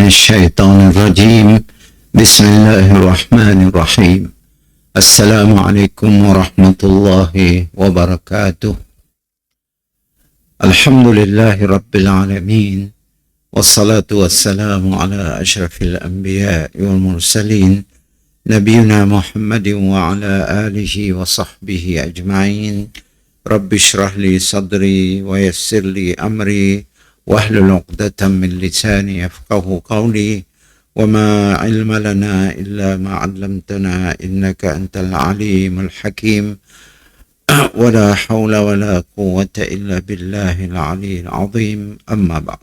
الشيطان الرجيم بسم الله الرحمن الرحيم السلام عليكم ورحمة الله وبركاته الحمد لله رب العالمين والصلاة والسلام على أشرف الأنبياء والمرسلين نبينا محمد وعلى آله وصحبه أجمعين رب اشرح لي صدري ويسر لي أمري واحلل عقدة من لساني يفقه قولي وما علم لنا إلا ما علمتنا إنك أنت العليم الحكيم ولا حول ولا قوة إلا بالله العلي العظيم أما بعد.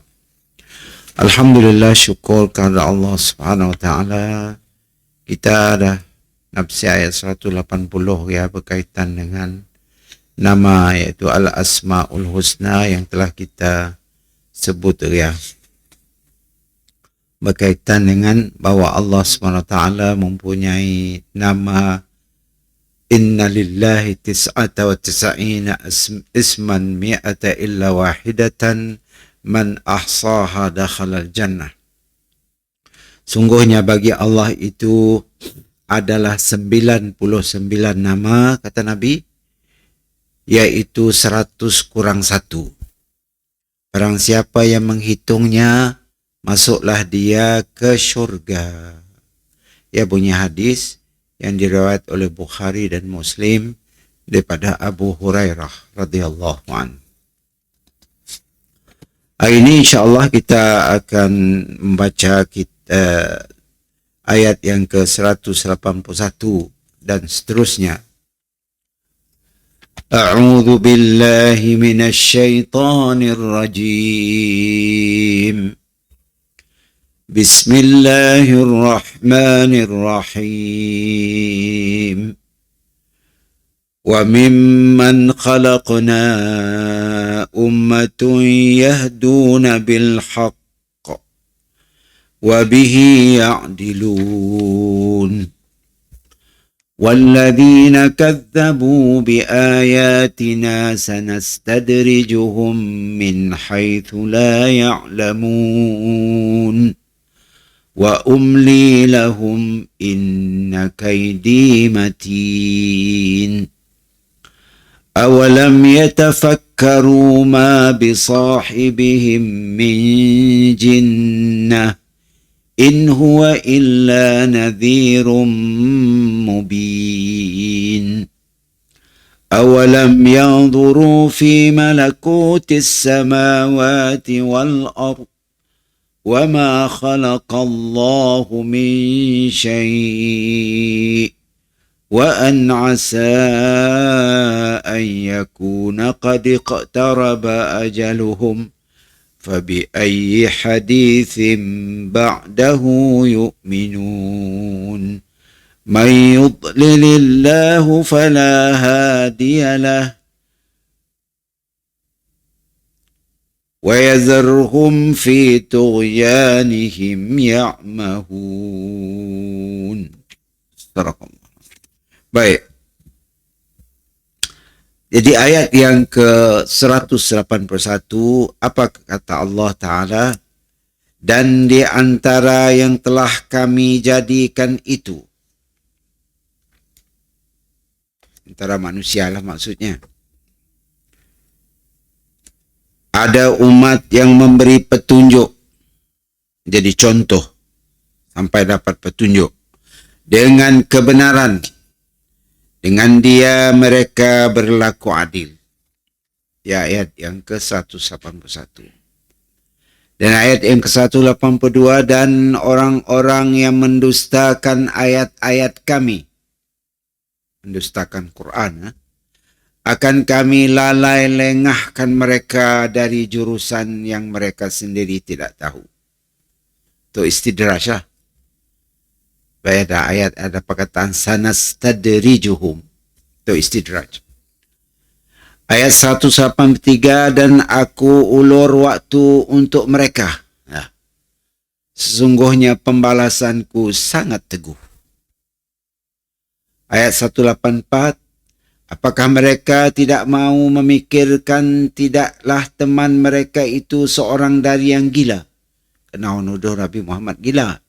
Alhamdulillah, syukur kepada Allah Subhanahu Wa Taala. Kita ada nafsi ayat 180 ya, berkaitan dengan nama, yaitu Al-Asma'ul Husna yang telah kita sebut ya, berkaitan dengan bahawa Allah SWT mempunyai nama Inna lillahi tis'ata wa tis'ina isman mi'ata illa wahidatan man ahsaha dakhalal jannah. Sungguhnya bagi Allah itu adalah 99 nama, kata Nabi, yaitu 100 kurang 1. Barang siapa yang menghitungnya, masuklah dia ke syurga. Ya, bunyi hadis yang diriwayat oleh Bukhari dan Muslim daripada Abu Hurairah radhiyallahu anhu. Hari ini insyaAllah kita akan membaca ayat yang ke-181 dan seterusnya. أعوذ بالله من الشيطان الرجيم بسم الله الرحمن الرحيم وممن خلقنا أمة يهدون بالحق وبه يعدلون والذين كذبوا بآياتنا سنستدرجهم من حيث لا يعلمون وأملي لهم إن كيدي متين أولم يتفكروا ما بصاحبهم من جنة إن هو إلا نذير مبين أولم ينظروا في ملكوت السماوات والأرض وما خلق الله من شيء وأن عسى أن يكون قد اقترب أجلهم فبأي حديث بعده يؤمنون من يضلل الله فلا هادي له ويذرهم في طغيانهم يعمهون. Baik. Jadi ayat yang ke-181, apa kata Allah Ta'ala? Dan di antara yang telah kami jadikan itu, antara manusia lah maksudnya, ada umat yang memberi petunjuk, jadi contoh sampai dapat petunjuk dengan kebenaran. Dengan dia mereka berlaku adil. Ya, ayat yang ke-181. Dan ayat yang ke-182, dan orang-orang yang mendustakan ayat-ayat kami, mendustakan Quran, akan kami lalai lengahkan mereka dari jurusan yang mereka sendiri tidak tahu. Itu istidraj lah. Pada ayat ada perkataan sanastadrijuhum, itu istidraj. Ayat 183, dan aku ulur waktu untuk mereka. Nah, sesungguhnya pembalasanku sangat teguh. Ayat 184, apakah mereka tidak mau memikirkan tidaklah teman mereka itu seorang dari yang gila? kena nuduh Nabi Muhammad gila.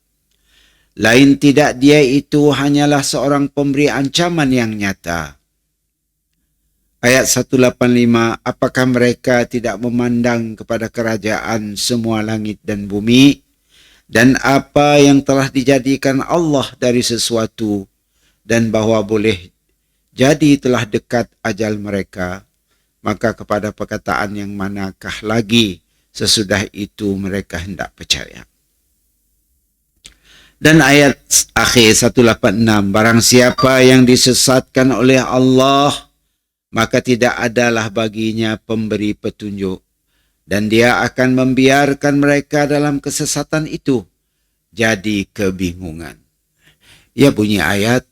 Lain tidak dia itu hanyalah seorang pemberi ancaman yang nyata. Ayat 185, apakah mereka tidak memandang kepada kerajaan semua langit dan bumi dan apa yang telah dijadikan Allah dari sesuatu dan bahawa boleh jadi telah dekat ajal mereka, maka kepada perkataan yang manakah lagi sesudah itu mereka hendak percaya. Dan ayat akhir 186, barang siapa yang disesatkan oleh Allah, maka tidak adalah baginya pemberi petunjuk, dan dia akan membiarkan mereka dalam kesesatan itu jadi kebingungan. Ya, bunyi ayat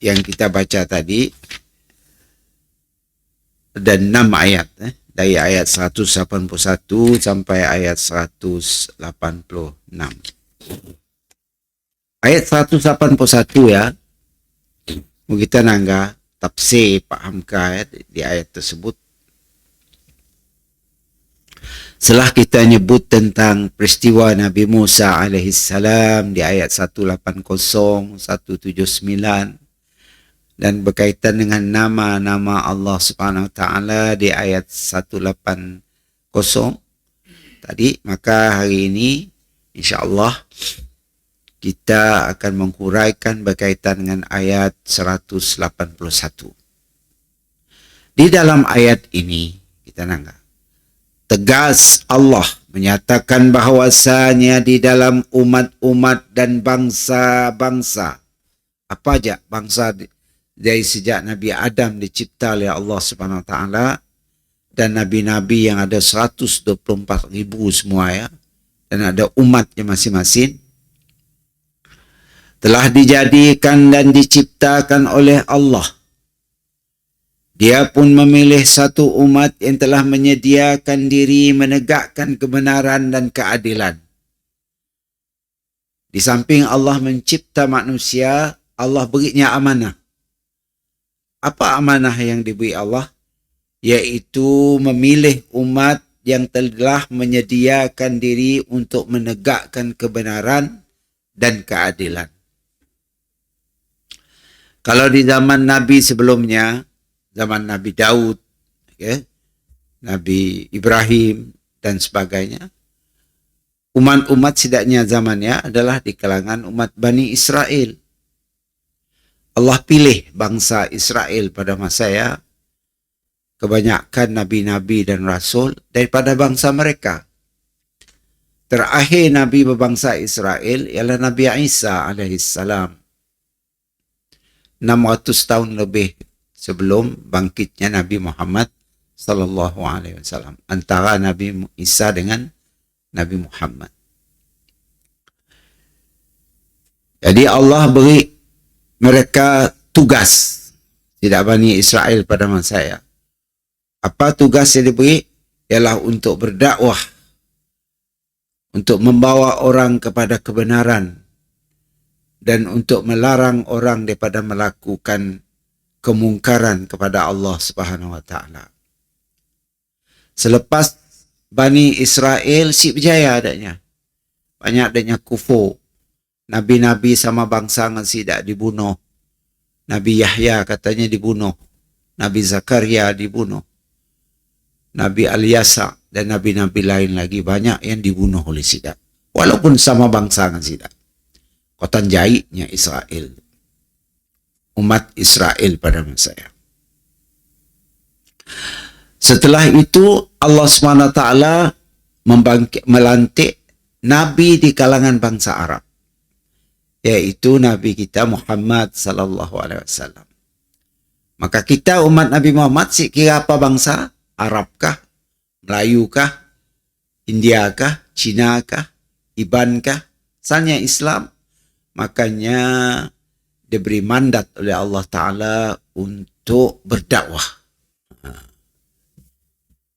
yang kita baca tadi, dan 6 ayat, dari ayat 181 sampai ayat 186. Ayat 181 ya, kita nangga tafsir pahamkah di ayat tersebut. Setelah kita nyebut tentang peristiwa Nabi Musa alaihissalam di ayat 180, 179 dan berkaitan dengan nama-nama Allah Subhanahu Wa Taala di ayat 180 tadi, maka hari ini insya-Allah kita akan menghuraikan berkaitan dengan ayat 181. Di dalam ayat ini kita nangga tegas Allah menyatakan bahawasanya di dalam umat-umat dan bangsa-bangsa, apa aja bangsa dari sejak Nabi Adam dicipta oleh Allah Subhanahu Wa Taala dan nabi-nabi yang ada 124,000 semua ya, dan ada umatnya masing-masing, telah dijadikan dan diciptakan oleh Allah. Dia pun memilih satu umat yang telah menyediakan diri menegakkan kebenaran dan keadilan. Di samping Allah mencipta manusia, Allah berinya amanah. Apa amanah yang diberi Allah? Yaitu memilih umat yang telah menyediakan diri untuk menegakkan kebenaran dan keadilan. Kalau di zaman Nabi sebelumnya, zaman Nabi Daud, Nabi Ibrahim dan sebagainya, umat-umat setidaknya zamannya adalah di kalangan umat Bani Israel. Allah pilih bangsa Israel pada masa ya, kebanyakan nabi-nabi dan rasul daripada bangsa mereka. Terakhir Nabi berbangsa Israel ialah Nabi Isa alaihissalam. 600 tahun lebih sebelum bangkitnya Nabi Muhammad sallallahu alaihi wasallam, antara Nabi Isa dengan Nabi Muhammad. Jadi Allah beri mereka tugas, tidak Bani Israel pada masa ya. Apa tugas yang diberi? Ialah untuk berdakwah, untuk membawa orang kepada kebenaran dan untuk melarang orang daripada melakukan kemungkaran kepada Allah Subhanahu Wa Taala. Selepas Bani Israel si berjaya adanya, banyak adanya kufur. Nabi-nabi sama bangsa ngasih tidak dibunuh. Nabi Yahya katanya dibunuh. Nabi Zakaria dibunuh. Nabi Al-Yasa dan nabi-nabi lain lagi banyak yang dibunuh oleh sidak. Walaupun sama bangsa dengan sidak. Kotan jahitnya Israel. Umat Israel pada masa itu. Setelah itu Allah SWT melantik Nabi di kalangan bangsa Arab, yaitu Nabi kita Muhammad sallallahu alaihi wasallam. Maka kita umat Nabi Muhammad kira apa bangsa? Arabkah? Melayukah? Indiakah? Cinakah? Ibankah? Asalnya Islam. Makanya diberi mandat oleh Allah Ta'ala untuk berdakwah.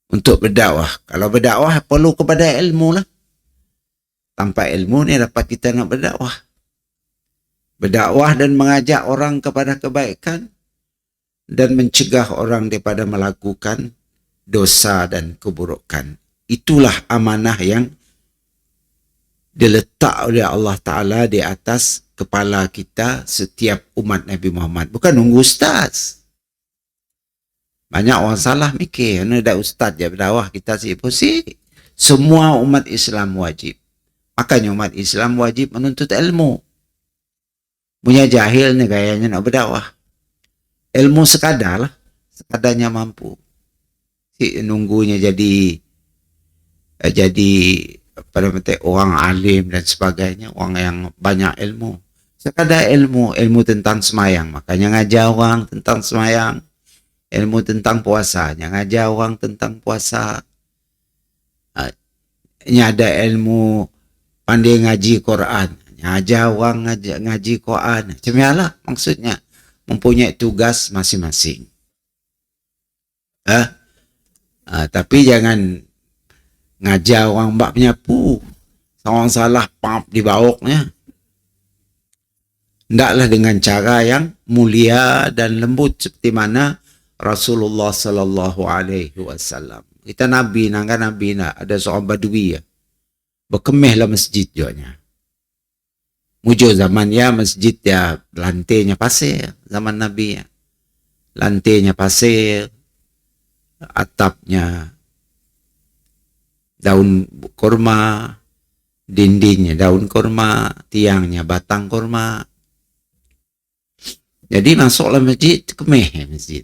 Untuk berdakwah. Kalau berdakwah perlu kepada ilmu lah. Tanpa ilmu ni dapat kita nak berdakwah. Berdakwah dan mengajak orang kepada kebaikan dan mencegah orang daripada melakukan dosa dan keburukan. Itulah amanah yang diletak oleh Allah Ta'ala di atas kepala kita setiap umat Nabi Muhammad. Bukan nunggu ustaz. Banyak orang salah mikir, mana ada ustaz je berdakwah kita si pusing. Semua umat Islam wajib. Makanya umat Islam wajib menuntut ilmu. Punya jahil ni gayanya nak berdakwah. Ilmu sekadar lah. Sekadarnya mampu. Si nunggunya jadi pada mati orang alim dan sebagainya, orang yang banyak ilmu. Sekadar ilmu tentang semayang. Makanya ngajar orang tentang semayang. Ilmu tentang puasa, yang ajar orang tentang puasa. Ini ada ilmu pandai ngaji Quran, yang ajar orang ngaji Quran. Macam lah maksudnya, mempunyai tugas masing-masing. Tapi jangan ngajar orang bak penyapu, orang salah pap di bawahnya. Hendaklah dengan cara yang mulia dan lembut seperti mana Rasulullah sallallahu alaihi wasallam. Kita nabi nak ada seorang badui ya. Berkemihlah masjid jonya. Mujur zaman ya masjid ya lantainya pasir zaman nabi ya. Lantainya pasir, atapnya daun kurma, dindingnya daun kurma, tiangnya batang kurma. Jadi masuklah masjid, kemih masjid.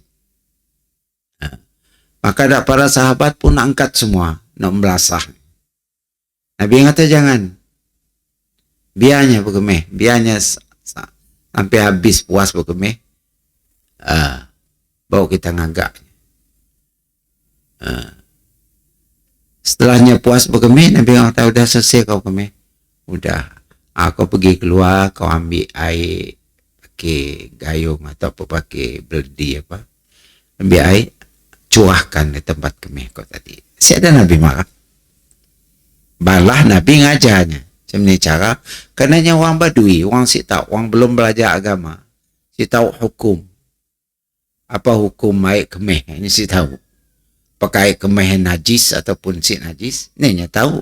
Maka ada para sahabat pun angkat semua nak membelasah. Nabi kata jangan. Biarnya berkemih, biarnya sampai habis puas berkemih. Baru kita ngagak. Setelahnya puas berkemih, Nabi kata udah selesai kau kemih. Udah. Kau pergi keluar, kau ambil air pakai gayung atau apa pakai beldi apa. Ambil air, curahkan di tempat kemih kau tadi. Siapa Nabi marah? Balah Nabi ngajarnya. Macam ni cara. Kerana orang badui, orang si tahu, orang belum belajar agama. Si tahu hukum. Apa hukum air kemih? Ini si tahu. Pakai kemih najis ataupun si najis. Ini tahu.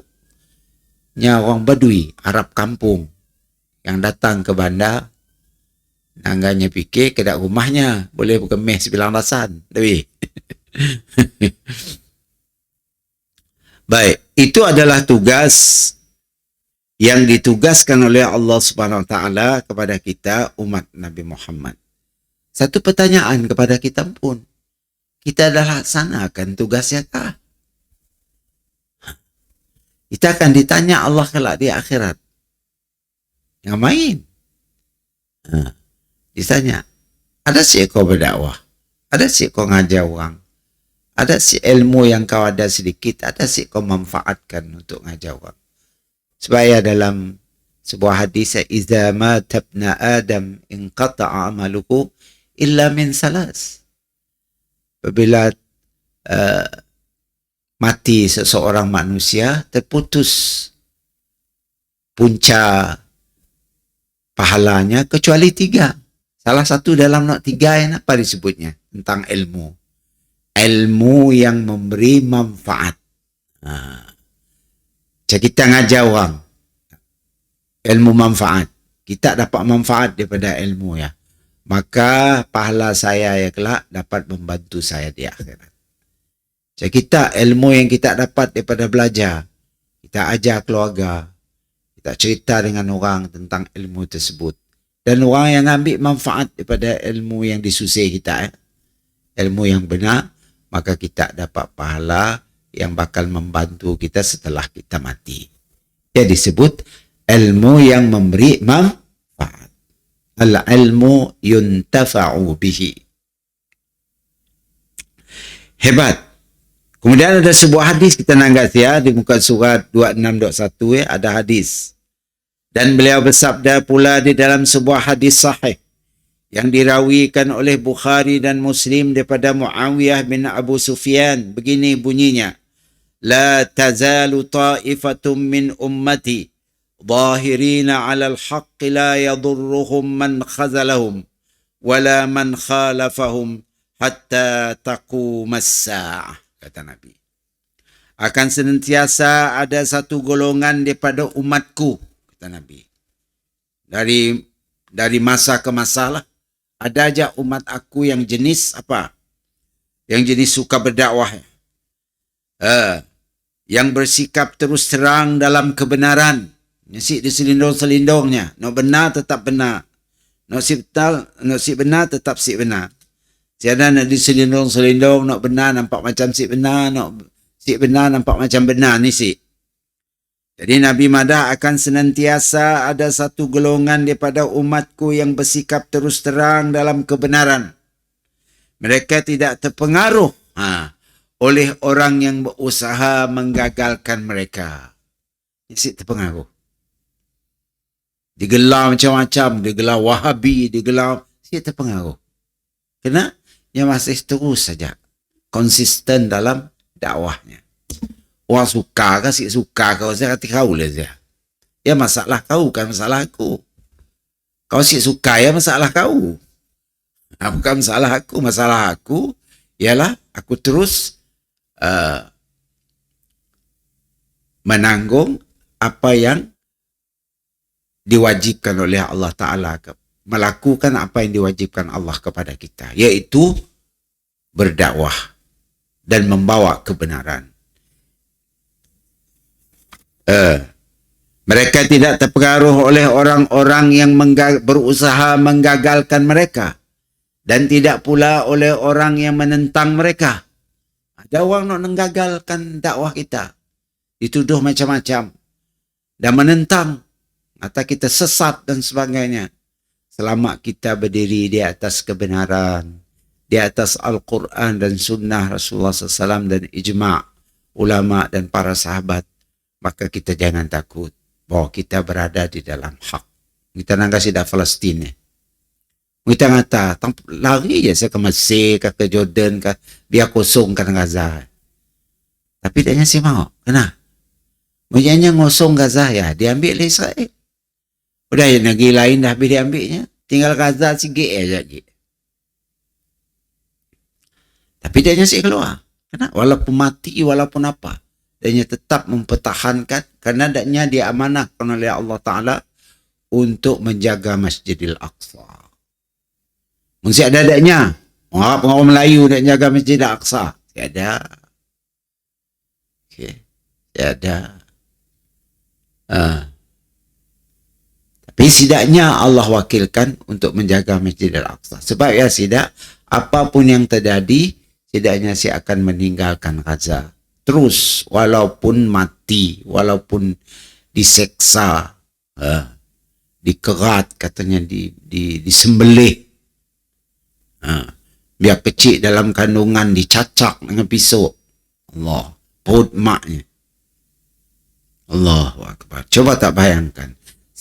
Nya orang badui, Arab kampung. Yang datang ke bandar. Nangganya fikir ke rumahnya. Boleh berkemih sebilang rasan. Tapi baik, itu adalah tugas yang ditugaskan oleh Allah Subhanahu Wa Taala kepada kita umat Nabi Muhammad. Satu pertanyaan kepada kita pun, kita dah laksanakan tugasnya kah? Kita akan ditanya Allah kelak di akhirat. Yang main. Ditanya, ada sih kau berdakwah? Ada sih kau ngajar orang? Ada si ilmu yang kau ada sedikit, ada si kau manfaatkan untuk ngajar orang. Supaya dalam sebuah hadis, "Iza mata ibnu Adam inqata'a amaluhu illa min salas." Apabila mati seseorang manusia, terputus punca pahalanya kecuali 3. Salah satu dalam tiga yang apa disebutnya? Tentang ilmu. Ilmu yang memberi manfaat. Jadi kita ngajar orang. Ilmu manfaat. Kita dapat manfaat daripada ilmu ya. Maka pahala saya ya kelak dapat membantu saya di akhirat. Jadi kita ilmu yang kita dapat daripada belajar. Kita ajar keluarga. Kita cerita dengan orang tentang ilmu tersebut. Dan orang yang ambil manfaat daripada ilmu yang disusih kita. Ilmu yang benar. Maka kita dapat pahala yang bakal membantu kita setelah kita mati. Dia disebut ilmu yang memberi manfaat. Al-ilmu yuntafa'u bihi. Hebat. Kemudian ada sebuah hadis kita nanggat ya di muka surat 26.1 ya, ada hadis. Dan beliau bersabda pula di dalam sebuah hadis sahih yang dirawikan oleh Bukhari dan Muslim daripada Muawiyah bin Abu Sufyan. Begini bunyinya. La tazalu ta'ifatum min ummati zahirina 'ala al-haqq la yadurruhum man khazalahum wala man khalafahum hatta taqumas sa'ah, kata Nabi. Akan senantiasa ada satu golongan daripada umatku, kata Nabi. Dari masa ke masa lah. Ada aja umat aku yang jenis apa? Yang jenis suka berdakwah. Yang bersikap terus terang dalam kebenaran. Nasi diselindung-selindungnya. Nak benar tetap benar. Nak si benar tetap si benar. Tiada nak diselindung-selindung, nak benar nampak macam si benar, nak si benar nampak macam benar ni si. Jadi Nabi madah akan senantiasa ada satu golongan daripada umatku yang bersikap terus terang dalam kebenaran. Mereka tidak terpengaruh oleh orang yang berusaha menggagalkan mereka. Ini terpengaruh. Digelar macam-macam, digelar Wahabi, digelar, terpengaruh. Kena dia masih terus saja konsisten dalam dakwahnya. Orang suka ke si suka kau, saya kata kau lah saya. Ya masalah kau, bukan masalah aku. Kau si suka ya masalah kau. Bukan masalah aku. Masalah aku ialah aku terus menanggung apa yang diwajibkan oleh Allah Ta'ala, melakukan apa yang diwajibkan Allah kepada kita, iaitu berdakwah dan membawa kebenaran. Mereka tidak terpengaruh oleh orang-orang yang berusaha menggagalkan mereka, dan tidak pula oleh orang yang menentang mereka. Ada orang nak menggagalkan dakwah kita, dituduh macam-macam dan menentang, kata kita sesat dan sebagainya. Selama kita berdiri di atas kebenaran, di atas Al-Quran dan Sunnah Rasulullah SAW dan ijma' ulama dan para sahabat, maka kita jangan takut bahwa kita berada di dalam hak. Kita nak kasih dah Palestin ni. Kita kata, lari je saya ke Mesir, ke Jordan, biar kosongkan Gaza. Tapi dia si mau. Kenapa? Mujanya ngosong Gaza ya, diambil oleh Israel. Udah ya, negeri lain dah habis diambilnya. Tinggal Gaza sikit aja. Tapi dia si keluar. Kenapa? Walaupun mati, walaupun apa. Dia tetap mempertahankan, karena adanya dia amanahkan oleh Allah Ta'ala untuk menjaga Masjidil Aqsa. Mesti ada adanya. Orang Melayu nak jaga Masjidil Aqsa. Tiada. Okay. Tiada. Tapi setidaknya Allah wakilkan untuk menjaga Masjidil Aqsa. Sebab ya tidak, apapun yang terjadi, setidaknya saya akan meninggalkan Gaza. Terus, walaupun mati, walaupun diseksa, dikerat, katanya disembelih, biar kecil dalam kandungan, dicacak dengan pisau. Allah, perut maknya. Allahu Akbar. Coba tak bayangkan.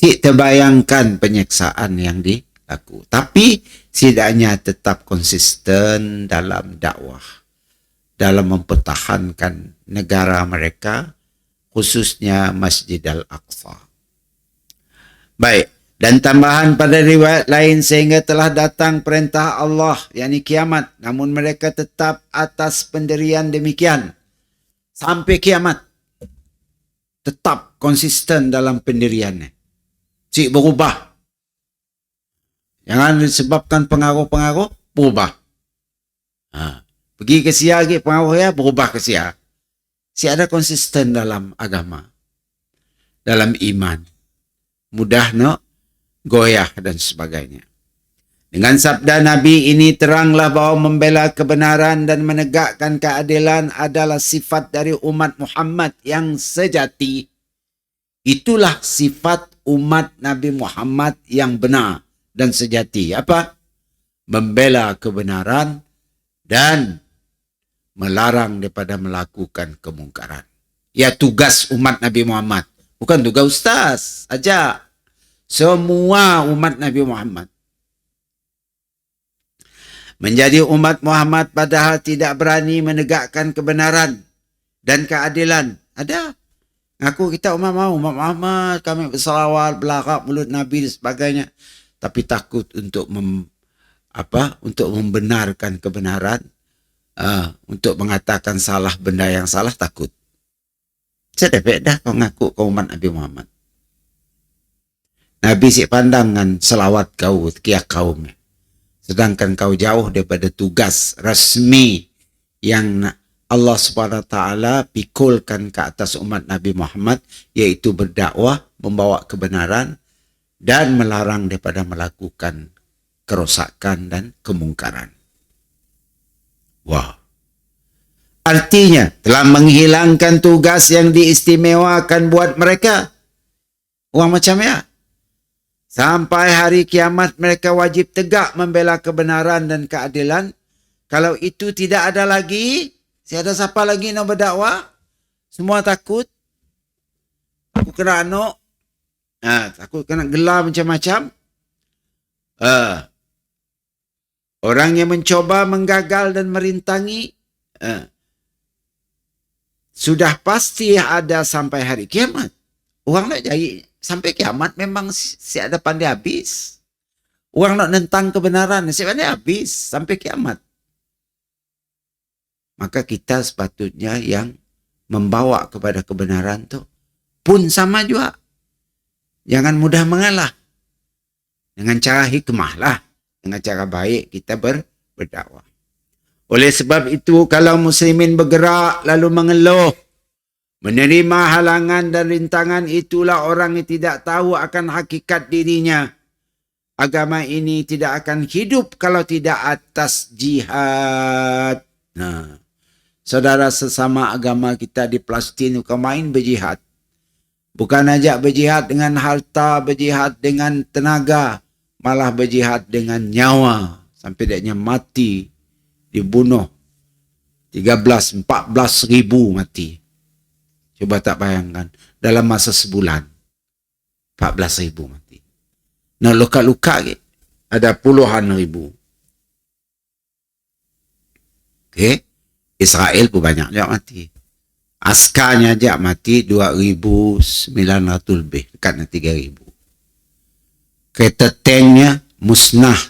Terbayangkan penyeksaan yang dilakukan. Tapi setidaknya tetap konsisten dalam dakwah, dalam mempertahankan negara mereka, khususnya Masjid Al-Aqsa. Baik, dan tambahan pada riwayat lain, sehingga telah datang perintah Allah, yakni kiamat, namun mereka tetap atas pendirian demikian sampai kiamat. Tetap konsisten dalam pendiriannya. Cik berubah. Jangan disebabkan pengaruh-pengaruh, berubah. Pergi ke Sia lagi, pengaruh ya, berubah ke Sia. Si ada konsisten dalam agama, dalam iman. Mudah nak goyah dan sebagainya. Dengan sabda Nabi ini, teranglah bahawa membela kebenaran dan menegakkan keadilan adalah sifat dari umat Muhammad yang sejati. Itulah sifat umat Nabi Muhammad yang benar dan sejati. Apa? Membela kebenaran dan melarang daripada melakukan kemungkaran. Ya, tugas umat Nabi Muhammad. Bukan tugas ustaz aja. Semua umat Nabi Muhammad. Menjadi umat Muhammad padahal tidak berani menegakkan kebenaran dan keadilan. Ada. Ngaku kita umat Muhammad, kami bersalawat, belakang mulut Nabi dan sebagainya. Tapi takut untuk untuk membenarkan kebenaran, untuk mengatakan salah benda yang salah, takut. Sedepek dah kau ngaku kau umat Nabi Muhammad. Nabi si pandangan selawat kau kia kaum. Sedangkan kau jauh daripada tugas rasmi yang Allah Subhanahu Wa Taala pikulkan ke atas umat Nabi Muhammad, yaitu berdakwah, membawa kebenaran dan melarang daripada melakukan kerosakan dan kemungkaran. Wah. Artinya telah menghilangkan tugas yang diistimewakan buat mereka. Orang macam ya. Sampai hari kiamat mereka wajib tegak membela kebenaran dan keadilan. Kalau itu tidak ada lagi, siapa siapa lagi nak berdakwah? Semua takut. Aku kena anak. Takut kena gelar macam-macam. Orang yang mencoba menggagal dan merintangi, sudah pasti ada sampai hari kiamat. Orang nak jadi sampai kiamat memang si ada pandai habis. Orang nak nentang kebenaran, si pandai habis sampai kiamat. Maka kita sepatutnya yang membawa kepada kebenaran tu pun sama juga. Jangan mudah mengalah. Dengan cara hikmah lah. Dengan cara baik kita berdakwah. Oleh sebab itu, kalau muslimin bergerak lalu mengeluh, menerima halangan dan rintangan, itulah orang yang tidak tahu akan hakikat dirinya. Agama ini tidak akan hidup kalau tidak atas jihad. Saudara sesama agama kita di Palestin bukan main berjihad. Bukan ajak berjihad dengan harta, berjihad dengan tenaga, malah berjihad dengan nyawa. Sampai dia mati, dibunuh. 13-14 ribu mati. Coba tak bayangkan. Dalam masa sebulan. 14 ribu mati. Nak luka-luka ke? Ada puluhan ribu. Okay? Israel pun banyak juga mati. Askarnya aja mati 2,900 lebih. Dekat 3,000. Kereta tanknya musnah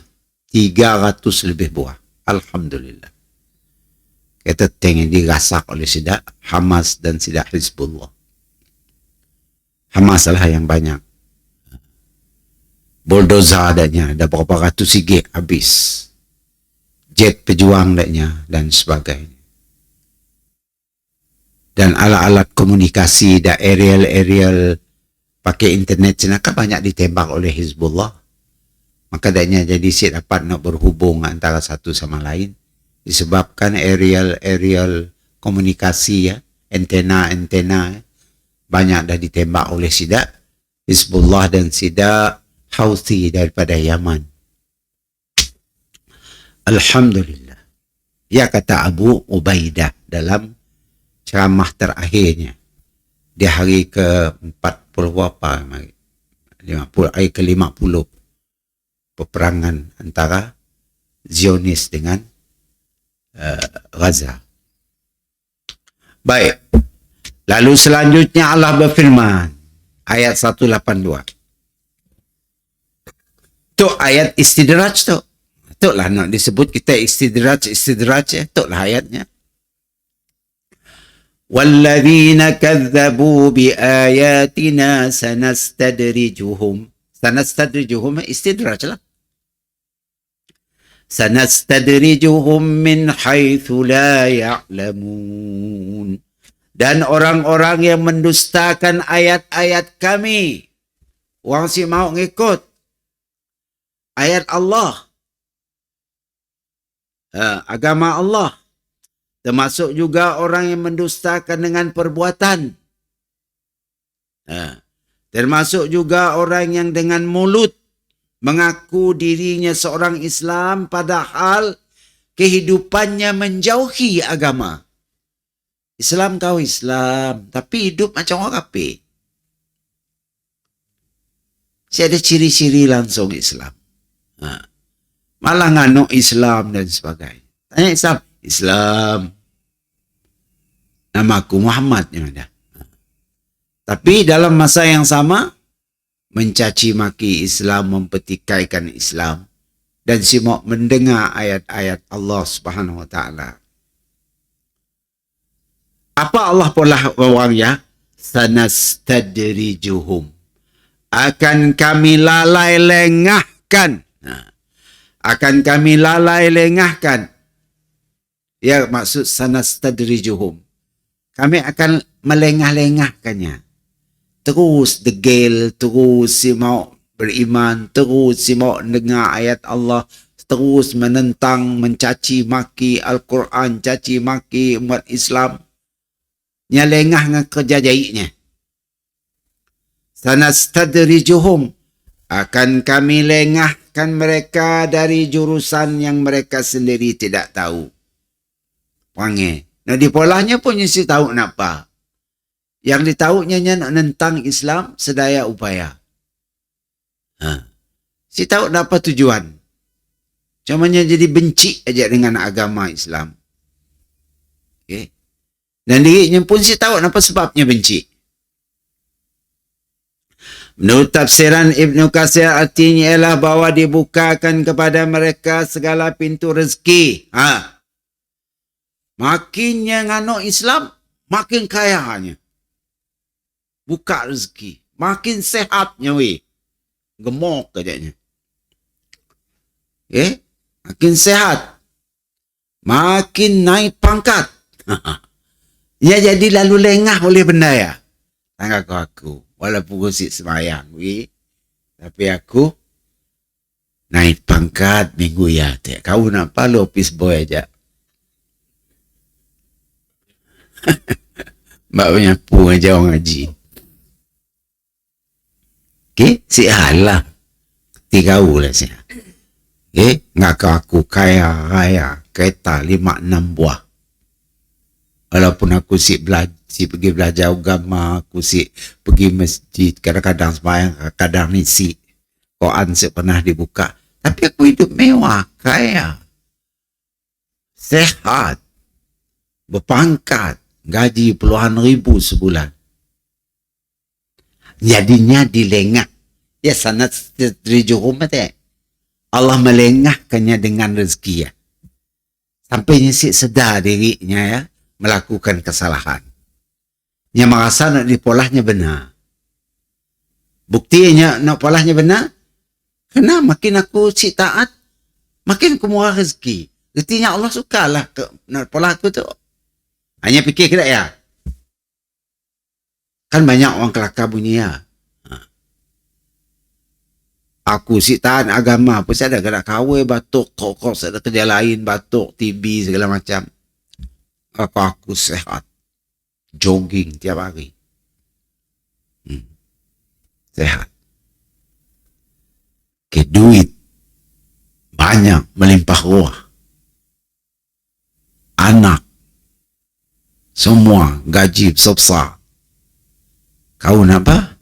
300 lebih buah. Alhamdulillah. Kereta tank yang dirasak oleh sidak Hamas dan sidak Hizbullah. Hamas lah yang banyak. Bulldozer adanya, ada berapa ratus ringgit habis. Jet pejuang adanya dan sebagainya. Dan alat-alat komunikasi dan aerial pakai internet Cina kan banyak ditembak oleh Hizbullah. Maka adanya jadi si dapat nak berhubung antara satu sama lain. Disebabkan aerial komunikasi ya, antena banyak dah ditembak oleh sidak Hizbullah dan sidak Houthi daripada Yaman. Alhamdulillah. Ya kata Abu Ubaidah dalam ceramah terakhirnya di hari ke-40 apa? 50, hari ke-50 peperangan antara Zionis dengan Gaza. Baik. Lalu selanjutnya Allah berfirman, ayat 182. Tu ayat istidraj tu. Tu lah nak disebut kita istidraj ya. Tu lah ayatnya. Walladzina kazzabu biayatina sanastadrijuhum istidraj lah. Sanastadrijuhum min haitsu la ya'lamun. Dan orang-orang yang mendustakan ayat-ayat kami, orang si mau ngikut ayat Allah, agama Allah, termasuk juga orang yang mendustakan dengan perbuatan, termasuk juga orang yang dengan mulut mengaku dirinya seorang Islam padahal kehidupannya menjauhi agama. Islam kau Islam, tapi hidup macam orang kafir. Saya ada ciri-ciri langsung Islam. Malah nganuk Islam dan sebagainya. Tanya Islam. Islam. Namaku Muhammad yang ada. Tapi dalam masa yang sama, mencaci maki Islam, mempetikaikan Islam, dan simak mendengar ayat-ayat Allah Subhanahu Wa Taala. Apa Allah pola orang ya? sanastadrijuhum, akan kami lalai lengahkan. Akan kami lalai lengahkan. Ya, maksud sanastadrijuhum, kami akan melengah-lengahkannya. Terus degil, terus si mau beriman, terus si mau dengar ayat Allah, terus menentang, mencaci maki Al-Quran, caci maki umat Islam. Nya lengah dengan kerja jahitnya. Sanastadrijuhum, akan kami lengahkan mereka dari jurusan yang mereka sendiri tidak tahu. Panggil. Nah, di polanya pun mesti tahu kenapa. Yang ditahunya nak nentang Islam sedaya upaya. Si tahu kenapa tujuan. Cumanya jadi benci aja dengan agama Islam. Okay. Dan dirinya pun si tahu kenapa sebabnya benci. Menurut tafsiran Ibnu Katsir, artinya ialah bahawa dibukakan kepada mereka segala pintu rezeki. Makinnya nganuk Islam, makin kayanya. Buka rezeki. Makin sehatnya weh. Gemuk kejadiannya. Makin sehat. Makin naik pangkat. Ya, jadi lalu lengah oleh benda ya. Tangga aku. Walaupun gosip semayang weh. Tapi aku naik pangkat minggu ya. Kau nak palu office boy aja. Mbak menyapu aja orang ngaji. Okay, si halah. Tiga lah si. Okay, ngakau aku kaya kereta 5-6 buah. Walaupun aku si pergi belajar agama, aku si pergi masjid, kadang-kadang sembahyang, kadang ngisi Quran si pernah dibuka. Tapi aku hidup mewah, kaya, sehat, berpangkat, gaji puluhan ribu sebulan. Jadinya dilengah. Ya, sanastadrijuhum teh. Allah melengahkannya dengan rezeki ya. Sampainya si sedar dirinya ya, melakukan kesalahan. Yang merasa nak dipolahnya benar. Buktinya nak polahnya benar. Kena makin aku si taat, makin aku murah rezeki. Artinya Allah sukalah nak polah aku tu. Hanya fikir ke tak ya? Kan banyak orang kelakar bunyi ya. Aku si taat agama, apa saya ada kena kawai, batuk, kok saya ada kerja lain, batuk, TB, segala macam. Aku sehat. Jogging tiap hari. Sehat. Duit banyak, melimpah ruah. Anak semua gaji besar. Kau nak apa?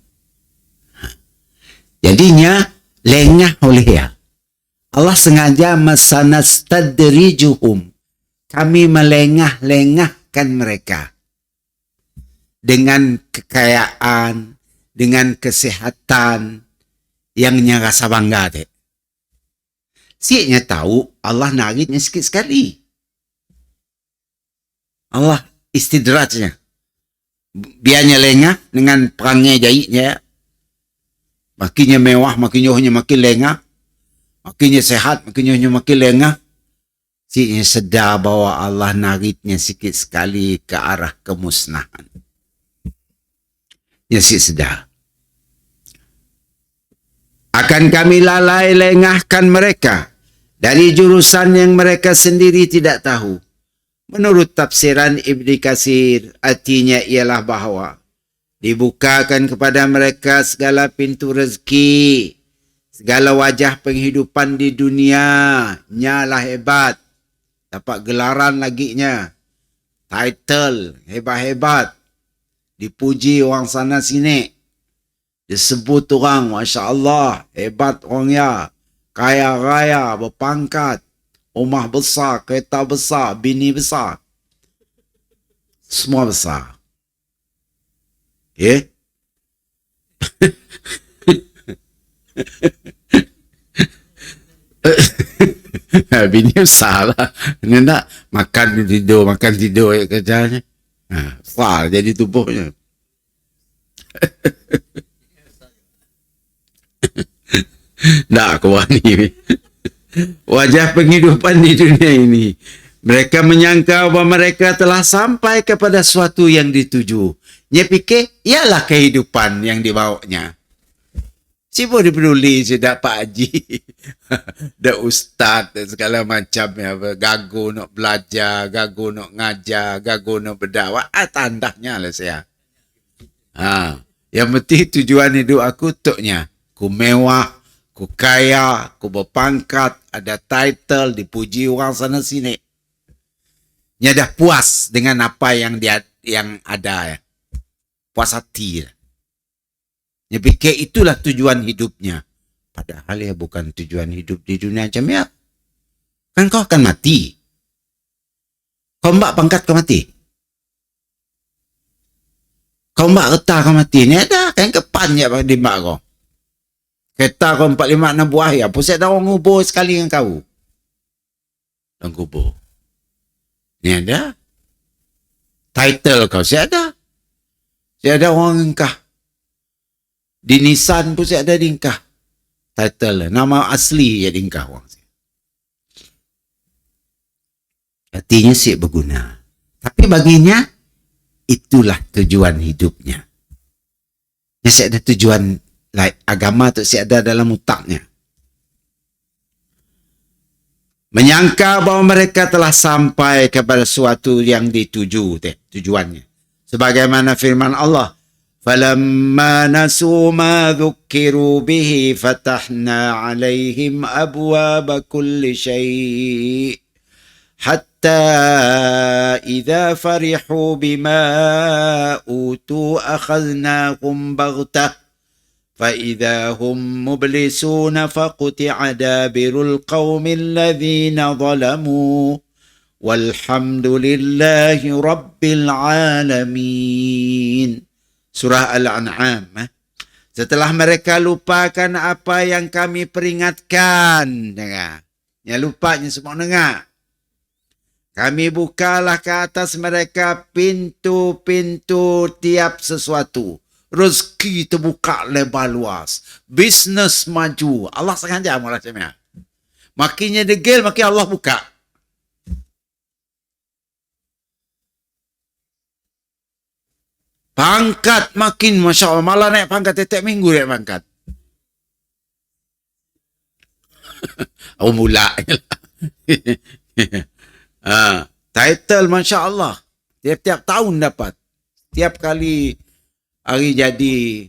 Jadinya lengah oleh ya. Allah sengaja sanastadrijuhum. Kami melengah-lengahkan mereka. Dengan kekayaan, dengan kesehatan, yang rasa bangga dek. Siapnya tahu Allah naritnya sikit sekali. Allah istidrajnya. Biarnya lengah dengan perangai jahitnya. Makinnya mewah, makin nyohnya makin lengah. Makinnya sehat, makin nyohnya makin lengah. Siapnya sedar bahawa Allah naritnya sikit sekali ke arah kemusnahan. Ya, si sedar. Akan kami lalai lengahkan mereka dari jurusan yang mereka sendiri tidak tahu. Menurut tafsiran Ibnu Katsir, artinya ialah bahawa dibukakan kepada mereka segala pintu rezeki, segala wajah penghidupan di dunia. Nyalah hebat. Dapat gelaran laginya. Title, hebat-hebat. Dipuji orang sana sini. Disebut orang, Masya Allah, hebat orangnya. Kaya raya, berpangkat. Rumah besar, kereta besar, bini besar. Semua besar. Okay? Bini besar lah. Dia nak makan tidur kerjanya. Besar jadi tubuhnya. Tak kau ni. Wajah penghidupan di dunia ini. Mereka menyangka bahawa mereka telah sampai kepada suatu yang dituju. Dia fikir, ialah kehidupan yang dibawanya. Siapa dia peduli sudah Pak Haji, dah ustaz dan segala macam ya, gagu nak belajar, gagu nak ngajar, gagu nak berdakwah, tandahnya lah saya. Yang penting tujuan hidup aku tuknya, ku mewah, ku kaya, ku berpangkat, ada title, dipuji orang sana sini. Nya dah puas dengan apa yang dia yang ada ya. Puas hati. Dia fikir itulah tujuan hidupnya. Padahal ya bukan tujuan hidup di dunia macam ya. Kan kau akan mati. Kau mbak pangkat kau mati. Kau mbak getah kau mati. Ni ada kan kepan je di mbak kau. Kereta kau 4, 5, 6 buah ya. Pusat dah orang ngubur sekali dengan kau. Dan kubur. Ni ada. Title kau saya ada. Saya ada orang engkah. Di Nissan pun saya ada dingkah. Title nama asli ya dingkah orang saya. Artinya sih berguna. Tapi baginya itulah tujuan hidupnya. Ya saya ada tujuan like agama tu saya ada dalam otaknya. Menyangka bahawa mereka telah sampai kepada suatu yang dituju tujuannya. Sebagaimana firman Allah, فَلَمَّا نَسُوا مَا ذُكِّرُوا بِهِ فَتَحْنَا عَلَيْهِمْ أَبْوَابَ كُلِّ شَيْءٍ حَتَّى إِذَا فَرِحُوا بِمَا أُوتُوا أَخَذْنَاهُمْ بَغْتَةً فَإِذَا هُمْ مُبْلِسُونَ فَقُطِعَ دَابِرُ الْقَوْمِ الَّذِينَ ظَلَمُوا وَالْحَمْدُ لِلَّهِ رَبِّ الْعَالَمِينَ. Surah Al-An'am. Setelah mereka lupakan apa yang kami peringatkan. Dengar. Yang lupanya semua dengar. Kami bukalah ke atas mereka pintu-pintu tiap sesuatu. Rezeki terbuka lebar luas. Bisnes maju. Allah sengaja macamnya. Makinnya degil, makin Allah buka. Pangkat makin, Masya Allah. Malah naik pangkat, tiap minggu naik pangkat. Oh, mula. Title, Masya Allah. Tiap-tiap tahun dapat. Tiap kali hari jadi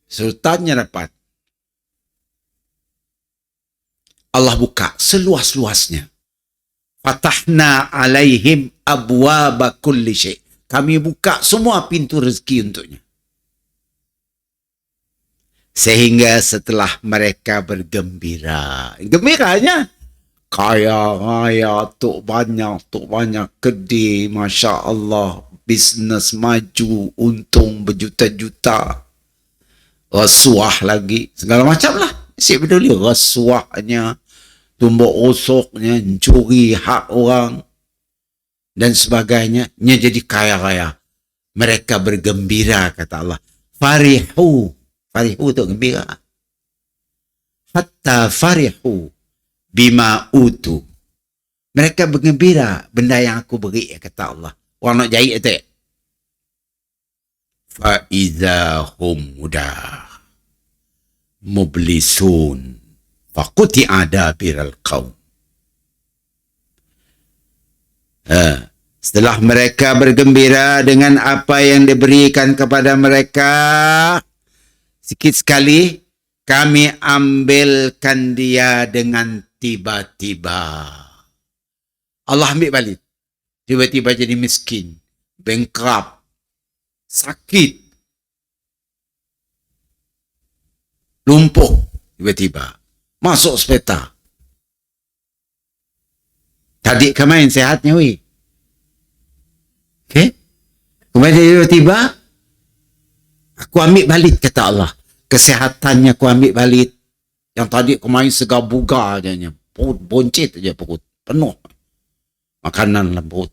sultannya dapat. Allah buka seluas-luasnya. Fatahna alaihim abwaba kulli syai'. Kami buka semua pintu rezeki untuknya. Sehingga setelah mereka bergembira. Gembiranya. Kaya raya, tuk banyak kedai. Masya Allah. Bisnes maju, untung berjuta-juta. Rasuah lagi. Segala macam lah. Asyik peduli. Rasuahnya. Tumbuk rusuknya. Curi hak orang. Dan sebagainya, nya jadi kaya raya. Mereka bergembira, kata Allah. Farihu. Farihu itu gembira. Hatta farihu bima utu. Mereka bergembira benda yang aku beri, kata Allah. Orang nak jahit itu. Fa'idha hum mudah. Mublisun. Faquti adabiral qawm. Setelah mereka bergembira dengan apa yang diberikan kepada mereka, sikit sekali kami ambilkan dia dengan tiba-tiba. Allah ambil balik. Tiba-tiba jadi miskin, bankrupt, sakit, lumpuh tiba-tiba, masuk hospital. Tadi kemain sehatnya, weh. Okay? Kemudian tiba-tiba, aku ambil balik, kata Allah. Kesehatannya aku ambil balik. Yang tadi kemain segar bugar aja. Boncit aja perut. Penuh. Makanan lembut.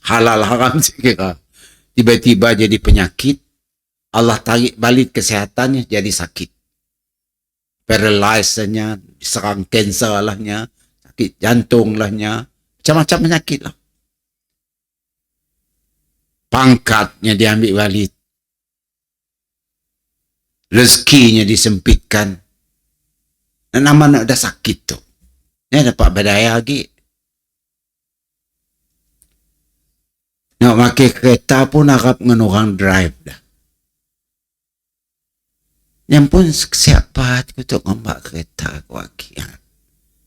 Halal haram saya kira. Tiba-tiba jadi penyakit. Allah tarik balik kesehatannya jadi sakit. Paralyzednya, diserang kanser lahnya, sakit jantung lahnya, macam-macam penyakit lah. Pangkatnya diambil balik. Rezekinya disempitkan. Dan nama dah sakit tu. Ini dapat berdaya lagi. Nak pakai kereta pun harap dengan orang drive dah. Yang pun siapa untuk ngombak kereta aku lagi.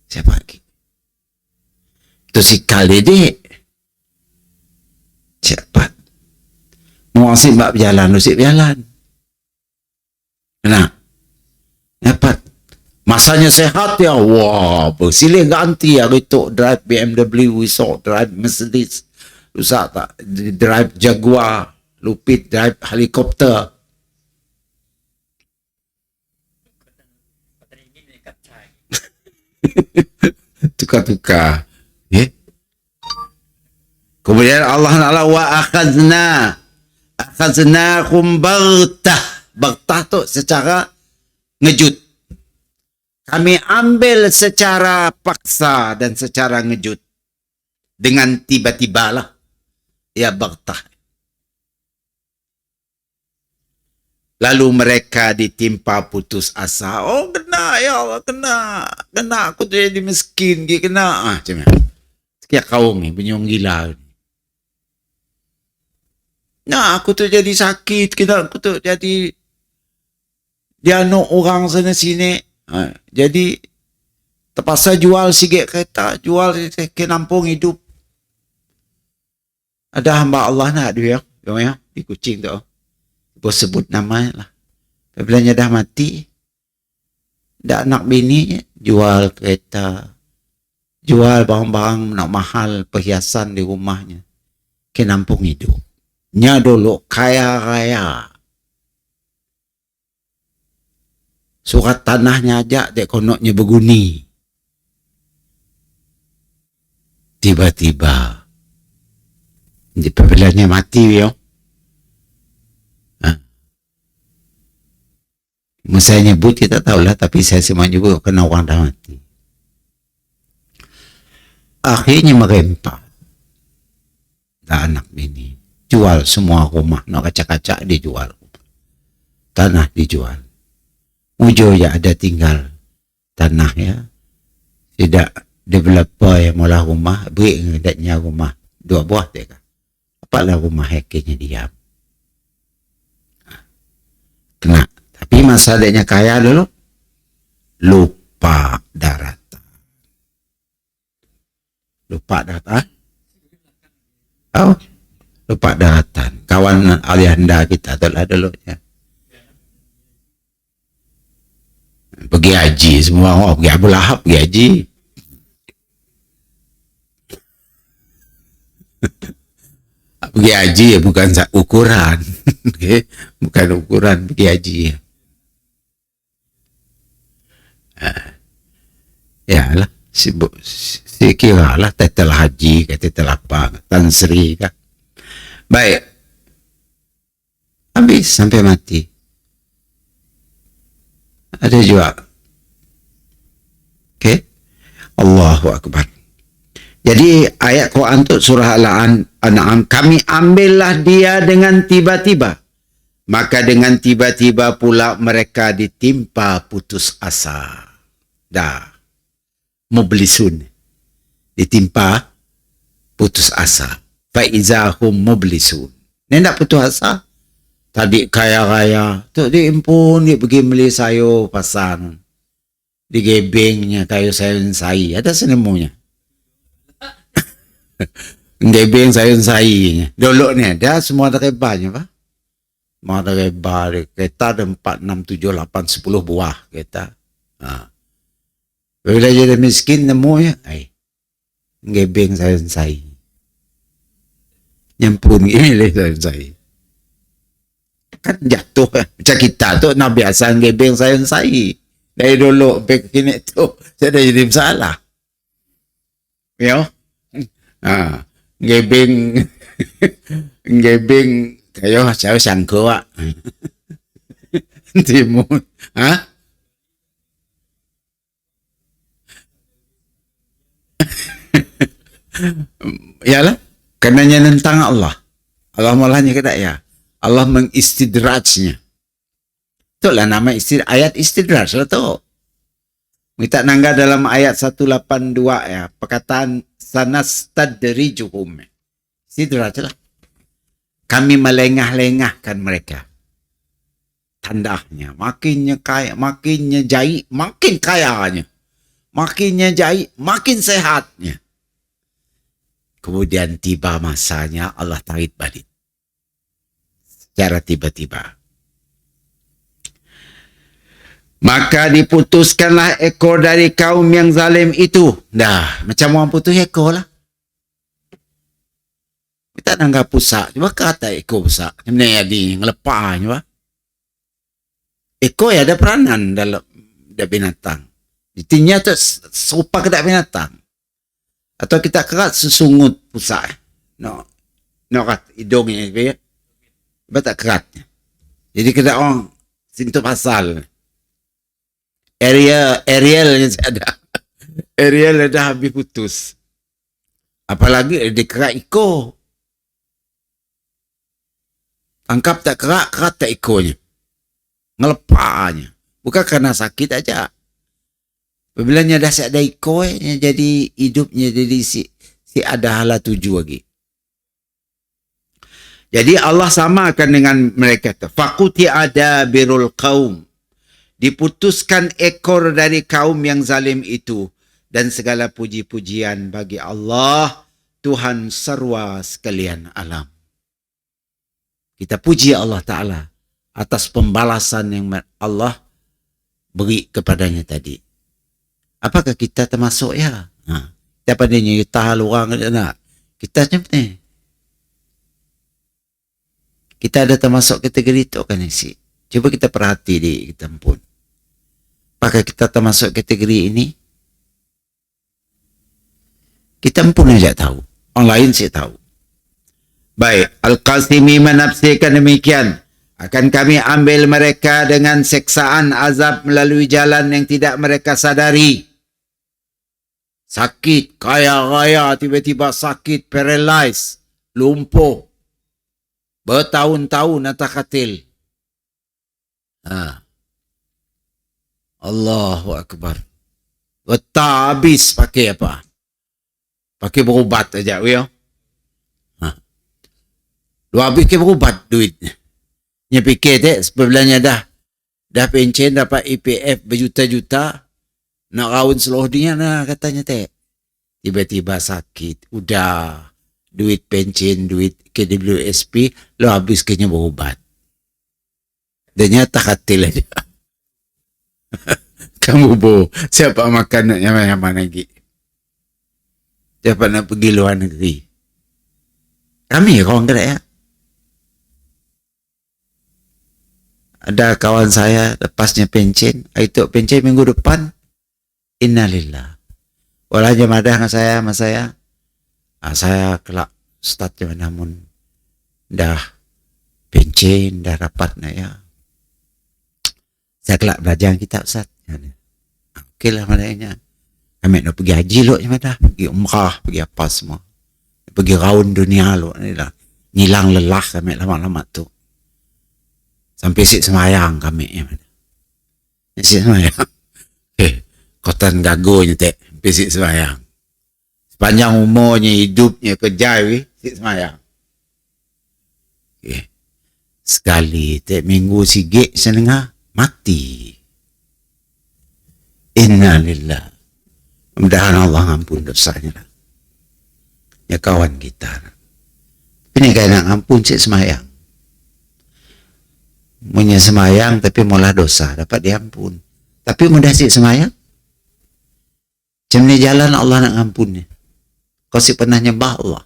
Siapa lagi? Itu si kali dik. Siapa? Mau asyik mbak berjalan, asyik berjalan. Kenapa? Dapat. Masanya sehat ya. Wah, bersilih ganti. Aku itu drive BMW, Wisok, drive Mercedes. Rusak tak? Drive Jaguar. Lupit drive helikopter. Tukar-tukar. Kemudian Allah Ta'ala wa akhadnakum baghtah. Baghtah tu secara ngejut. Kami ambil secara paksa dan secara ngejut. Dengan tiba-tiba lah. Ya baghtah. Lalu mereka ditimpa putus asa. Oh kena ya Allah, kena. Kena aku tu jadi miskin. Kena. Macam mana? Sekian kaum ni, penyong gila. Nah, aku tu jadi sakit. Kena aku tu jadi dianuk orang sana sini. Jadi terpaksa jual sikit kereta. Jual ke nampung hidup. Ada hamba Allah nak dia. Ya, di Kuching tu. Bos sebut nama lah. Bila dah mati, dah anak bini, jual kereta, jual barang-barang nak mahal, perhiasan di rumahnya, ke nampung hidup. Nya dulu kaya raya. Surat tanahnya aja dek konoknya berguni. Tiba-tiba, di pembelanya mati ya. Saya nyebut kita tahulah, tapi saya semua nyebut kena orang dah mati. Akhirnya merempah. Dah anak bini. Jual semua rumah. Nak kacak-kacak dijual. Tanah dijual. Ujung ya ada tinggal tanah ya. Tidak developer yang mula rumah. Beri ngedaknya rumah. 2 buah teka. Apalah rumah akhirnya diam. Kena. Tapi masalahnya kaya dulu. Lupa daratan. Lupa daratan. Oh, lupa daratan. Kawan Alianda kita itulah dulu ya. Pergi haji semua. Oh, pergi Abu Lahab pergi haji. Pergi haji ya bukan ukuran. Okay? Bukan ukuran pergi haji ya. Ya lah, si kira lah tetel haji ke tetel apa, Tan Sri kan. Baik, habis sampai mati. Ada juga, okay? Allahu Akbar. Jadi ayat Quran tu surah Al-An'am, kami ambillah dia dengan tiba-tiba. Maka dengan tiba-tiba pula mereka ditimpa putus asa. Dah. Mublisun. Ditimpa putus asa. Fa'izahum mublisun. Ini tak putus asa. Tadi kaya-kaya. Tu dia impun, dia pergi beli sayur pasang. Di gebengnya kayu sayur sai. Ada senemunya. Gebeng sayur sai. Dulu ni ada semua ada kebarnya pak. Mata lebar kereta ada 4, 6, 7, 8, 10 buah kereta. Bila jadi miskin nemu ya, gebeng sayur sai. Nyampun ini lah sayur sai. Kan jatuh macam kita tu nak biasa gebeng sayur sai. Dari dulu sampai kini tu saya dah jadi masalah. Ya, gebeng gebeng kayo saya sangka Timun. Ha? Yalah. Karenanya nentang Allah. Allah malahnya kata ya. Allah mengistidrajnya. Itulah nama ayat istidraj lah tu. Kita nangga dalam ayat 182 ya. Perkataan sanastadrijuhum. Istidraj lah. Kami melengah-lengahkan mereka. Tandanya. Makinnya kaya, makinnya jahit, makin kayanya. Makinnya jahit, makin sehatnya. Kemudian tiba masanya Allah tarik balik. Secara tiba-tiba. Maka diputuskanlah ekor dari kaum yang zalim itu. Dah, macam orang putus ekor lah. Kita nanggap pusat. Cuba kata ekor pusat. Macam ni ada ngelepah. Cuba. Ekor ya ada peranan dalam binatang. Intinya tu serupa kedak binatang. Atau kita kerat sesungut pusat. No kat hidungnya. Sebab tak keratnya. Jadi kedak orang sintu pasal. Ariel ada. Ariel dah habis putus. Apalagi dia kerat ekor. Tangkap tak kerat, kerat tak ekornya. Ngelepahnya. Bukan kerana sakit aja. Apabila dah ada ekor, jadi hidupnya jadi si ada hala tuju lagi. Jadi Allah samakan dengan mereka tu. Faquti ada birul qaum. Diputuskan ekor dari kaum yang zalim itu. Dan segala puji-pujian bagi Allah, Tuhan sarwa sekalian alam. Kita puji Allah Ta'ala atas pembalasan yang Allah beri kepadanya tadi. Apakah kita termasuk ya? Kita padanya tahan orang nak. Kita macam ni. Kita ada termasuk kategori itu kan isi. Cuba kita perhati di kita pun. Apakah kita termasuk kategori ini? Kita pun aja tahu. Orang lain saya tahu. Baik, Al-Qasimi menafsirkan demikian. Akan kami ambil mereka dengan seksaan azab melalui jalan yang tidak mereka sadari. Sakit, kaya raya, tiba-tiba sakit, paralyzed, lumpuh. Bertahun-tahun atas katil. Allahu Akbar. Getah habis pakai apa? Pakai berubat aja, ya. Dua habis ke berubat duitnya. Nya fikir dek sebelumnya dah pencen dapat EPF berjuta-juta nak rawun seluruh dunia nah katanya dek. Tiba-tiba sakit, udah duit pencen, duit KWSP lo habis kena berubat. Dan nyata katil aja. Kamu bo, siapa makan nak nyaman lagi? Siapa nak pergi luar negeri? Kami orang kena ya. Ada kawan saya lepasnya pencen, itu pencen minggu depan, innalillah. Walau jemaah dengan saya, mas saya kelak start je namun dah pencen, dah rapat nak ya. Saya kelak belajar kitab Ustaz. Okey lah maknanya. Kami nak pergi haji lo jemaah, pergi umrah, pergi apa semua. Pergi raun dunia lo ni lah. Ngilang lelah kami lama-lama tu. Sampai sit semayang kami. Sit semayang. Kotan gagonya tak. Sampai sit semayang. Sepanjang umurnya, hidupnya, kerja, sit semayang. Sekali, tak minggu sikit senengah, mati. Innalillah. Mudah-mudahan Allah ampun dosanya lah. Ya kawan kita. Ini kaya nak ampun sit semayang. Punya semayang tapi malah dosa dapat diampun. Tapi mudah sih semayang. Macam ni jalan Allah nak ampun. Kau si pernah nyembah Allah.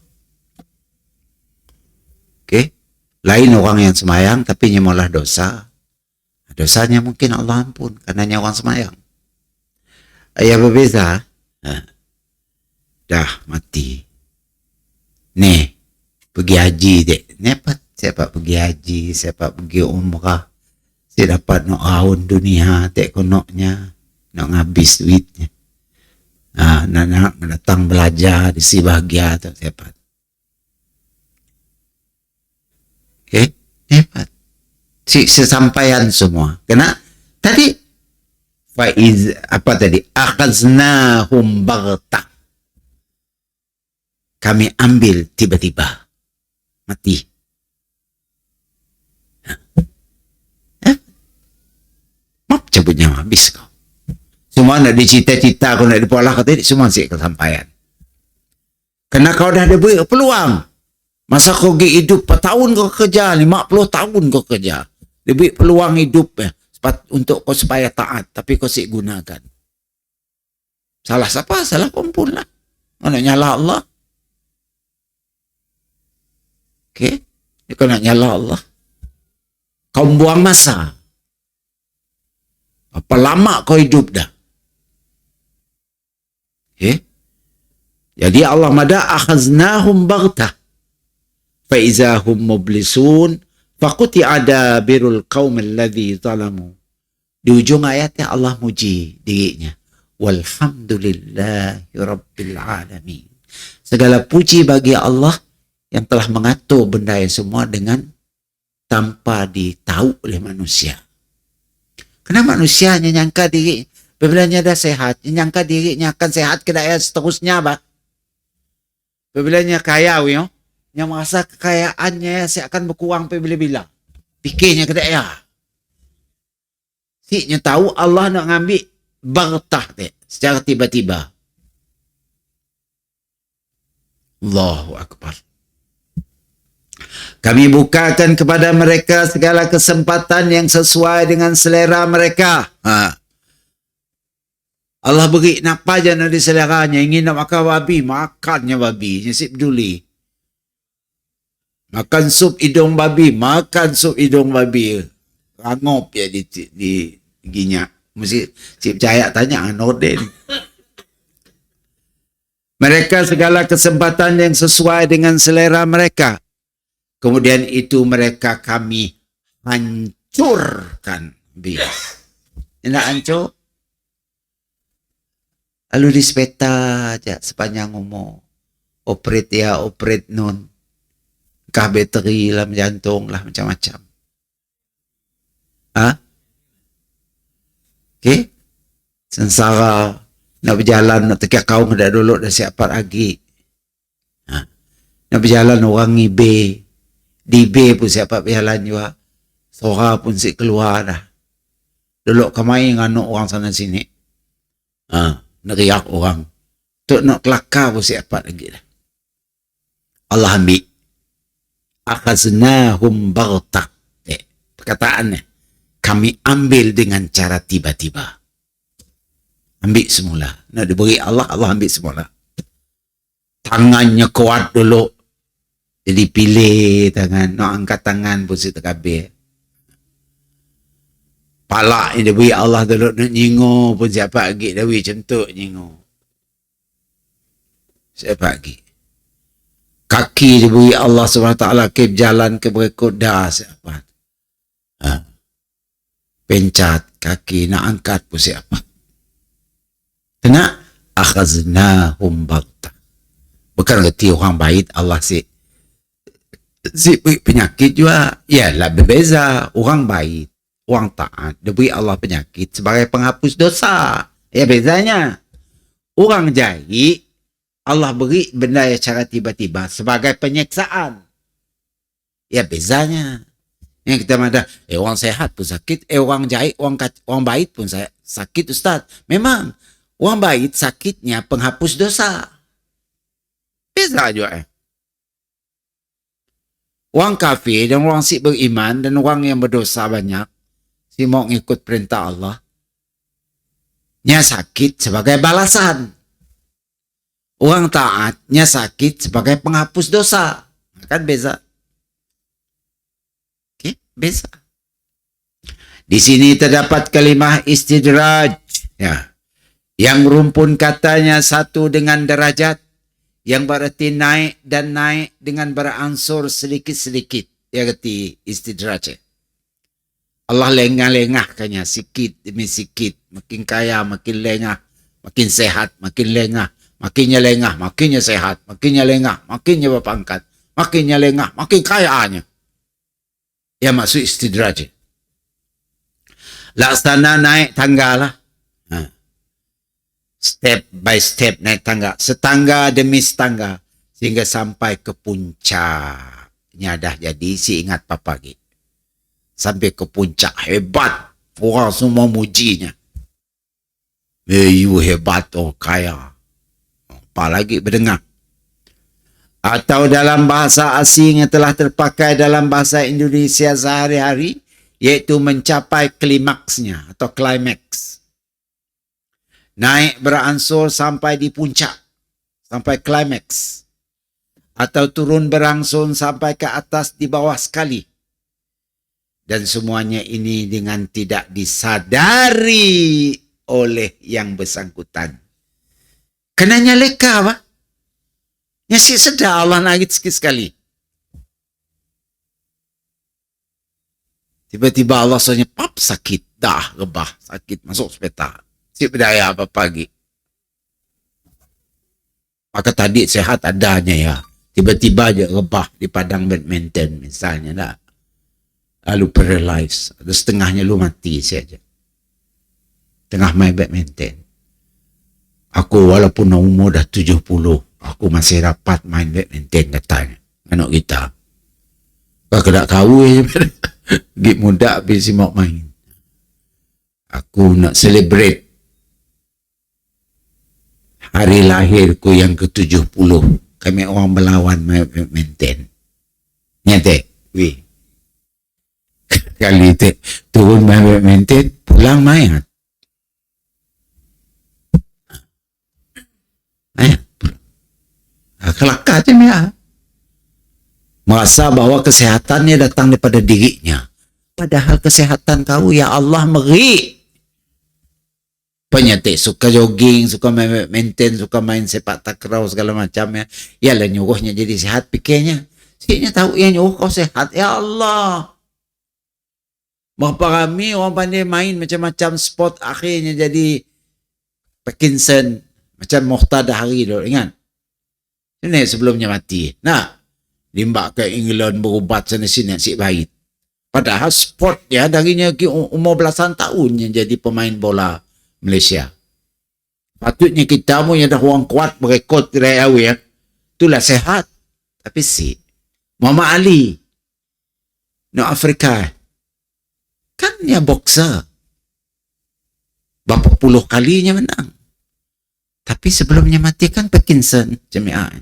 Okey. Lain orang yang semayang tapi malah dosa. Dosanya mungkin Allah ampun karena orang semayang. Ayah berbeza. Dah mati. Nih pergi haji dek. Nepet. Siapa pergi haji, siapa pergi umrah, Si dapat nak raun dunia, tak konoknya, nak ngabis duitnya. Nak datang belajar di si bahagia tu dapat. Okay, dapat. Si sesampaian semua. Kena tadi faiz apa tadi? Akhaznahum baghtah. Kami ambil tiba-tiba. Mati. Map cabutnya habis kau. Semua nak dicita-cita kau nak dipolah kau tadi semua sih kesampaian. Karena kau dah ada peluang. Masa kau hidup 4 tahun kau kerja, 50 tahun kau kerja. Lebih peluang hidup untuk kau supaya taat, tapi kau sik gunakan. Salah siapa? Salah kumpul lah. Nak nyala Allah. Okay? Kau nak nyala Allah. Kau buang masa. Apa lama kau hidup dah? Okay? Jadi Allah mada akhaznahum baghtah fa iza hum mublisun faquti adabirul qaumil ladzi zalamu. Di ujung ayatnya Allah muji dirinya. Walhamdulillahi rabbil alamin. Segala puji bagi Allah yang telah mengatur benda yang semua dengan tanpa ditahu oleh manusia. Kerana manusia nyangka diri bila dah sehat, nyangka dirinya akan sehat ke daerah seterusnya bah. Bila kaya yang merasa kekayaannya akan berkurang bila-bila. Fikirnya ke daerah. Siknya tahu Allah nak ngambil baghtah secara tiba-tiba. Allahu Akbar. Kami bukakan kepada mereka segala kesempatan yang sesuai dengan selera mereka. Allah beri apa je nak diseleranya. Ingin nak makan babi, makannya babi. Nyesip peduli. Makan sup hidung babi, makan sup hidung babi. Rangop ya di ginya. Mesti Cip Cahaya tanya, Norden. Mereka segala kesempatan yang sesuai dengan selera mereka. Kemudian itu mereka kami hancurkan. Tidak hancur. Lalu dispeta aja sepanjang umur. Operate ya, operate non. Kah bateri lah, jantung lah, macam-macam. Okay? Sengsara. Nak berjalan, nak tekiak kau dah dulu, dah siapa lagi. Nak berjalan orang ibe. Di B pun siapa berjalan juga. Suara pun si keluar dah. Dulu kemai nganuk orang sana sini. Neriak orang. Tuk nak kelakar pun siapa lagi dah. Allah ambil. Akhaznahum baghtah. Perkataannya. Kami ambil dengan cara tiba-tiba. Ambil semula. Nak diberi Allah, Allah ambil semula. Tangannya kuat dulu. Jadi pilih tangan. Nak angkat tangan pun si terkabir. Palak yang diberi Allah dulu nak nyingur pun siapa lagi. Dawi centuk nyingur. Siapa lagi. Kaki diberi Allah SWT ke jalan ke berikut dah siapa. Pencat kaki nak angkat pun siapa. Kena akhaznahum baghtah. Bukan kerti orang baik Allah si penyakit juga. Ya lah berbeza. Orang baik, orang taat, diberi Allah penyakit sebagai penghapus dosa. Ya bezanya. Orang jahil Allah beri benda yang cara tiba-tiba sebagai penyeksaan. Ya bezanya. Yang kita mada, orang sehat pun sakit, orang jahil, orang baik pun sakit Ustaz. Memang orang baik sakitnya penghapus dosa. Beza juga. Orang kafir dan orang sik beriman dan orang yang berdosa banyak, si mau ngikut perintah Allah, nya sakit sebagai balasan. Orang taatnya sakit sebagai penghapus dosa. Kan beza. Oke, beza. Di sini terdapat kalimah istidraj. Ya. Yang rumpun katanya satu dengan derajat. Yang berarti naik dan naik dengan beransur sedikit-sedikit. Ya, berarti istidraj. Allah lengah-lengahkannya sikit demi sikit, makin kaya, makin lengah, makin sehat, makin lengah, makinnya lengah, makinnya sehat, makinnya lengah, makinnya berpangkat, makinnya lengah, makin kayaannya. Ya maksud istidraj. Laksana naik tangga lah. Step by step naik tangga, setangga demi setangga, sehingga sampai ke puncaknya dah jadi, si ingat papa gitu. Sampai ke puncak, hebat. Orang semua mujinya. You hebat, oh kaya. Apalagi berdengar. Atau dalam bahasa asing yang telah terpakai dalam bahasa Indonesia sehari-hari, yaitu mencapai klimaksnya atau climax. Naik berangsur sampai di puncak, sampai climax. Atau turun berangsur sampai ke atas di bawah sekali. Dan semuanya ini dengan tidak disadari oleh yang bersangkutan. Kenanya leka, Pak. Ya si sedar Allah nangit sikit sekali. Tiba-tiba Allah soalnya, pap sakit, dah rebah, sakit, masuk hospital. Si berdaya apa pagi. Maka tadi sehat adanya ya. Tiba-tiba aja rebah di padang badminton misalnya dah. Lalu paralyze, ada setengahnya lu mati saja. Tengah main badminton. Aku walaupun umur dah 70, aku masih dapat main badminton katanya. Anak kita. Kau kena kahwin. Git muda habis mau main. Aku nak celebrate hari lahirku yang ke-70. Kami orang melawan main badminton. Nyata, weh. Kali itu turun main badminton, pulang main. Kelakar je ya. Merasa bahwa kesehatannya datang daripada dirinya. Padahal kesehatan kau, ya Allah, meri. Penyatik suka jogging, suka main badminton, suka main sepak takraw segala macamnya. Yalah nyuruhnya jadi sehat pikirnya. Siknya tahu yang nyuruh kau sehat, ya Allah. Berapa ramai orang pandai main macam-macam sport, akhirnya jadi Parkinson, macam Muhtada hari tu, ingat? Ini sebelumnya mati. Nah, limbak ke England berubat sana-sini asyik baik. Padahal sport ya, darinya umur belasan tahun yang jadi pemain bola Malaysia. Patutnya kita pun yang dah orang kuat berekod raya ya. Itulah sehat. Tapi si Muhammad Ali, no Afrika, kan dia boxer. Berapa puluh kalinya menang. Tapi sebelumnya mati kan Parkinson, jemaah.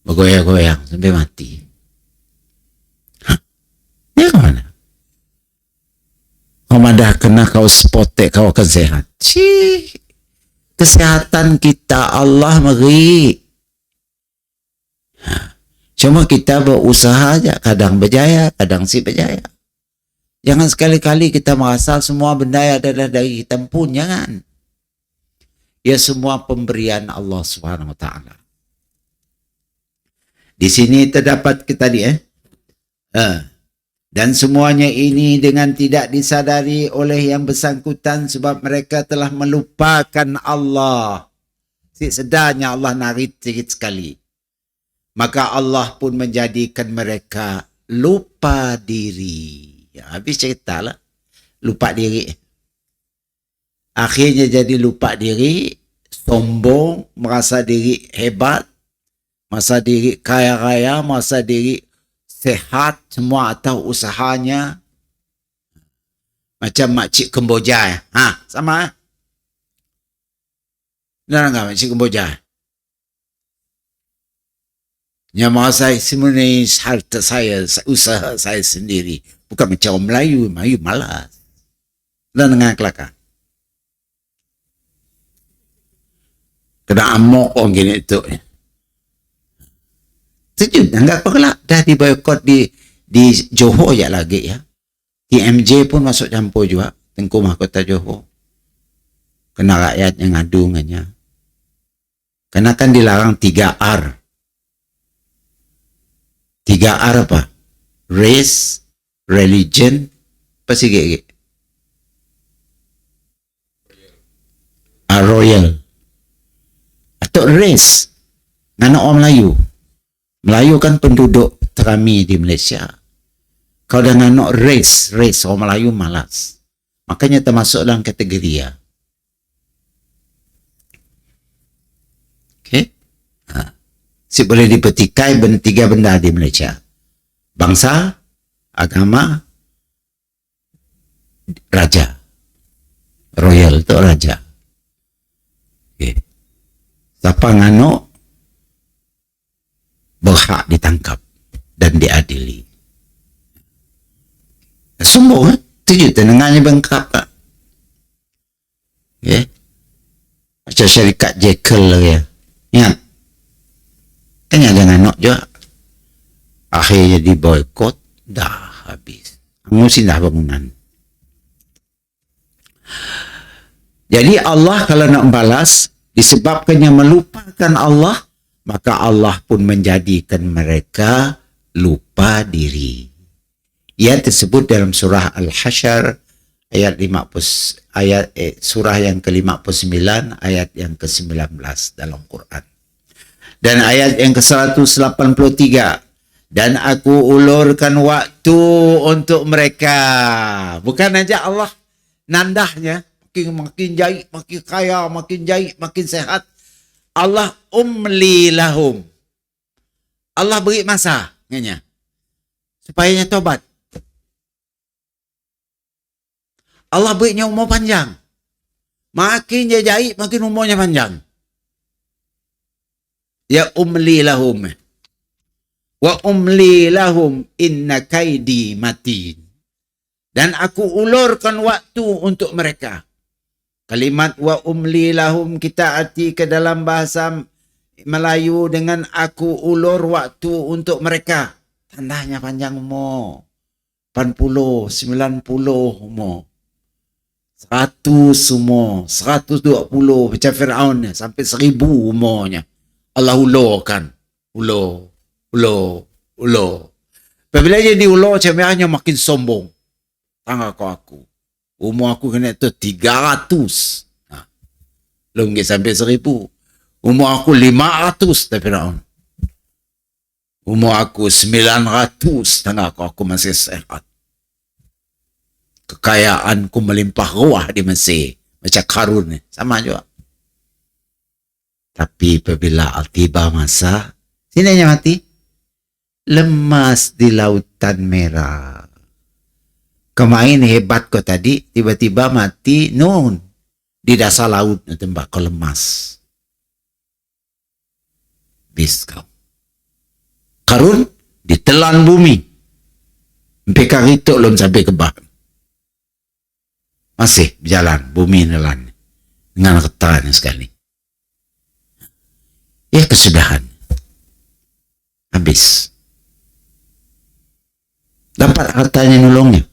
Bergoyang-goyang sampai mati. Dia ke mana? Kau dah kena kau spotek, kau akan sehat. Kesehatan kita Allah beri. Cuma kita berusaha aja, kadang berjaya, kadang si berjaya. Jangan sekali-kali kita merasa semua benda yang ada dari kita pun, jangan. Ya semua pemberian Allah Subhanahu wa taala. Di sini terdapat kita dan semuanya ini dengan tidak disadari oleh yang bersangkutan sebab mereka telah melupakan Allah. Sedarnya Allah narik sikit sekali. Maka Allah pun menjadikan mereka lupa diri. Ya, habis cerita lah. Lupa diri. Akhirnya jadi lupa diri, sombong, merasa diri hebat, merasa diri kaya-raya, merasa diri sehat, semua atau usahanya. Macam makcik Kemboja. Sama. Benar enggak makcik Kemboja? Yang merasa semua ini harta saya, usaha saya sendiri. Bukan macam orang Melayu, Melayu malas. Dan dengan kelakar. Kena amok orang gini itu. Sejujurnya enggak perlah. Dah diboykot di Johor je lagi ya. TMJ pun masuk campur juga. Tengku Mahkota Johor. Kena rakyat yang ngadu dengannya. Karena kan dilarang 3R. 3R apa? race, religion, apa sige? Royal. Atau race. Ngana orang Melayu. Melayu kan penduduk terami di Malaysia. Kalau dah ngana race, orang Melayu malas. Makanya termasuk dalam kategori ya. Okay? Si boleh dipetikai tiga benda di Malaysia. Bangsa, agama, raja. Royal itu raja. Okay. Siapa ngano berhak ditangkap dan diadili. Sombong, tujuh tenengannya bengkak. Okay. Macam syarikat Jekyll ya. Ingat. Kan ada ngano juga. Akhirnya di boykot, dah habis. Ngusin dah bangunan. Jadi Allah kalau nak balas, disebabkannya melupakan Allah, maka Allah pun menjadikan mereka lupa diri. Ia tersebut dalam surah Al-Hasyr ayat 50, surah yang ke-59 ayat yang ke-19 dalam Quran. Dan ayat yang ke-183, dan aku ulurkan waktu untuk mereka. Bukan aja Allah nandahnya, makin jahit, makin kaya, makin jahit, makin sehat. Allah umli lahum. Allah beri masa, supaya nya tobat. Allah berinya umur panjang. Makin dia jahit, makin umurnya panjang. Ya umli lahum. Wa umli lahum inna kaidi matin. Dan aku ulurkan waktu untuk mereka. Kalimat wa umli lahum kita arti ke dalam bahasa Melayu dengan aku ulur waktu untuk mereka. Tandanya panjang umur. 80, 90 umur. 100 umur. 120 macam Fir'aun sampai 1000 umurnya. Allah ulurkan. Ulur. Apabila dia diulur macam makin sombong. Tangga kau aku. Umur aku kena tu 300. Belum sampai 1000. Umur aku 500 dah Firaun. Umur aku 900 tengah aku masih sehat. Kekayaanku melimpah ruah di Mesir. Macam Karun ni. Sama juga. Tapi apabila tiba masa, sini aja mati. Lemas di lautan merah. Kemain hebat kau tadi, tiba-tiba mati nun di dasar laut tembak kau lemas. Bis kau. Karun ditelan bumi. Sampai karituk belum sampai ke bawah. Masih berjalan bumi nelan dengan ketan sekali. Ya kesudahan. Habis. Dapat hartanya nolongnya.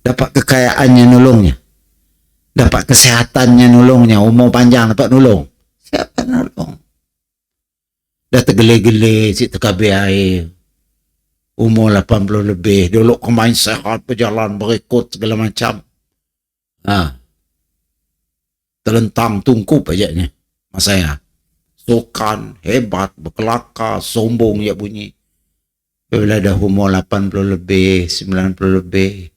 Dapat kekayaannya nolongnya. Dapat kesehatannya nolongnya. Umur panjang dapat nolong. Siapa nolong? Dah tergele-gele, si terkabir air. Umur 80 lebih. Dulu kemain sehat, berjalan, berikut segala macam. Terlentang, tungkup aja masa ya. Sukan, hebat, berkelakar, sombong ya bunyi. Bila dah umur 80 lebih, 90 lebih.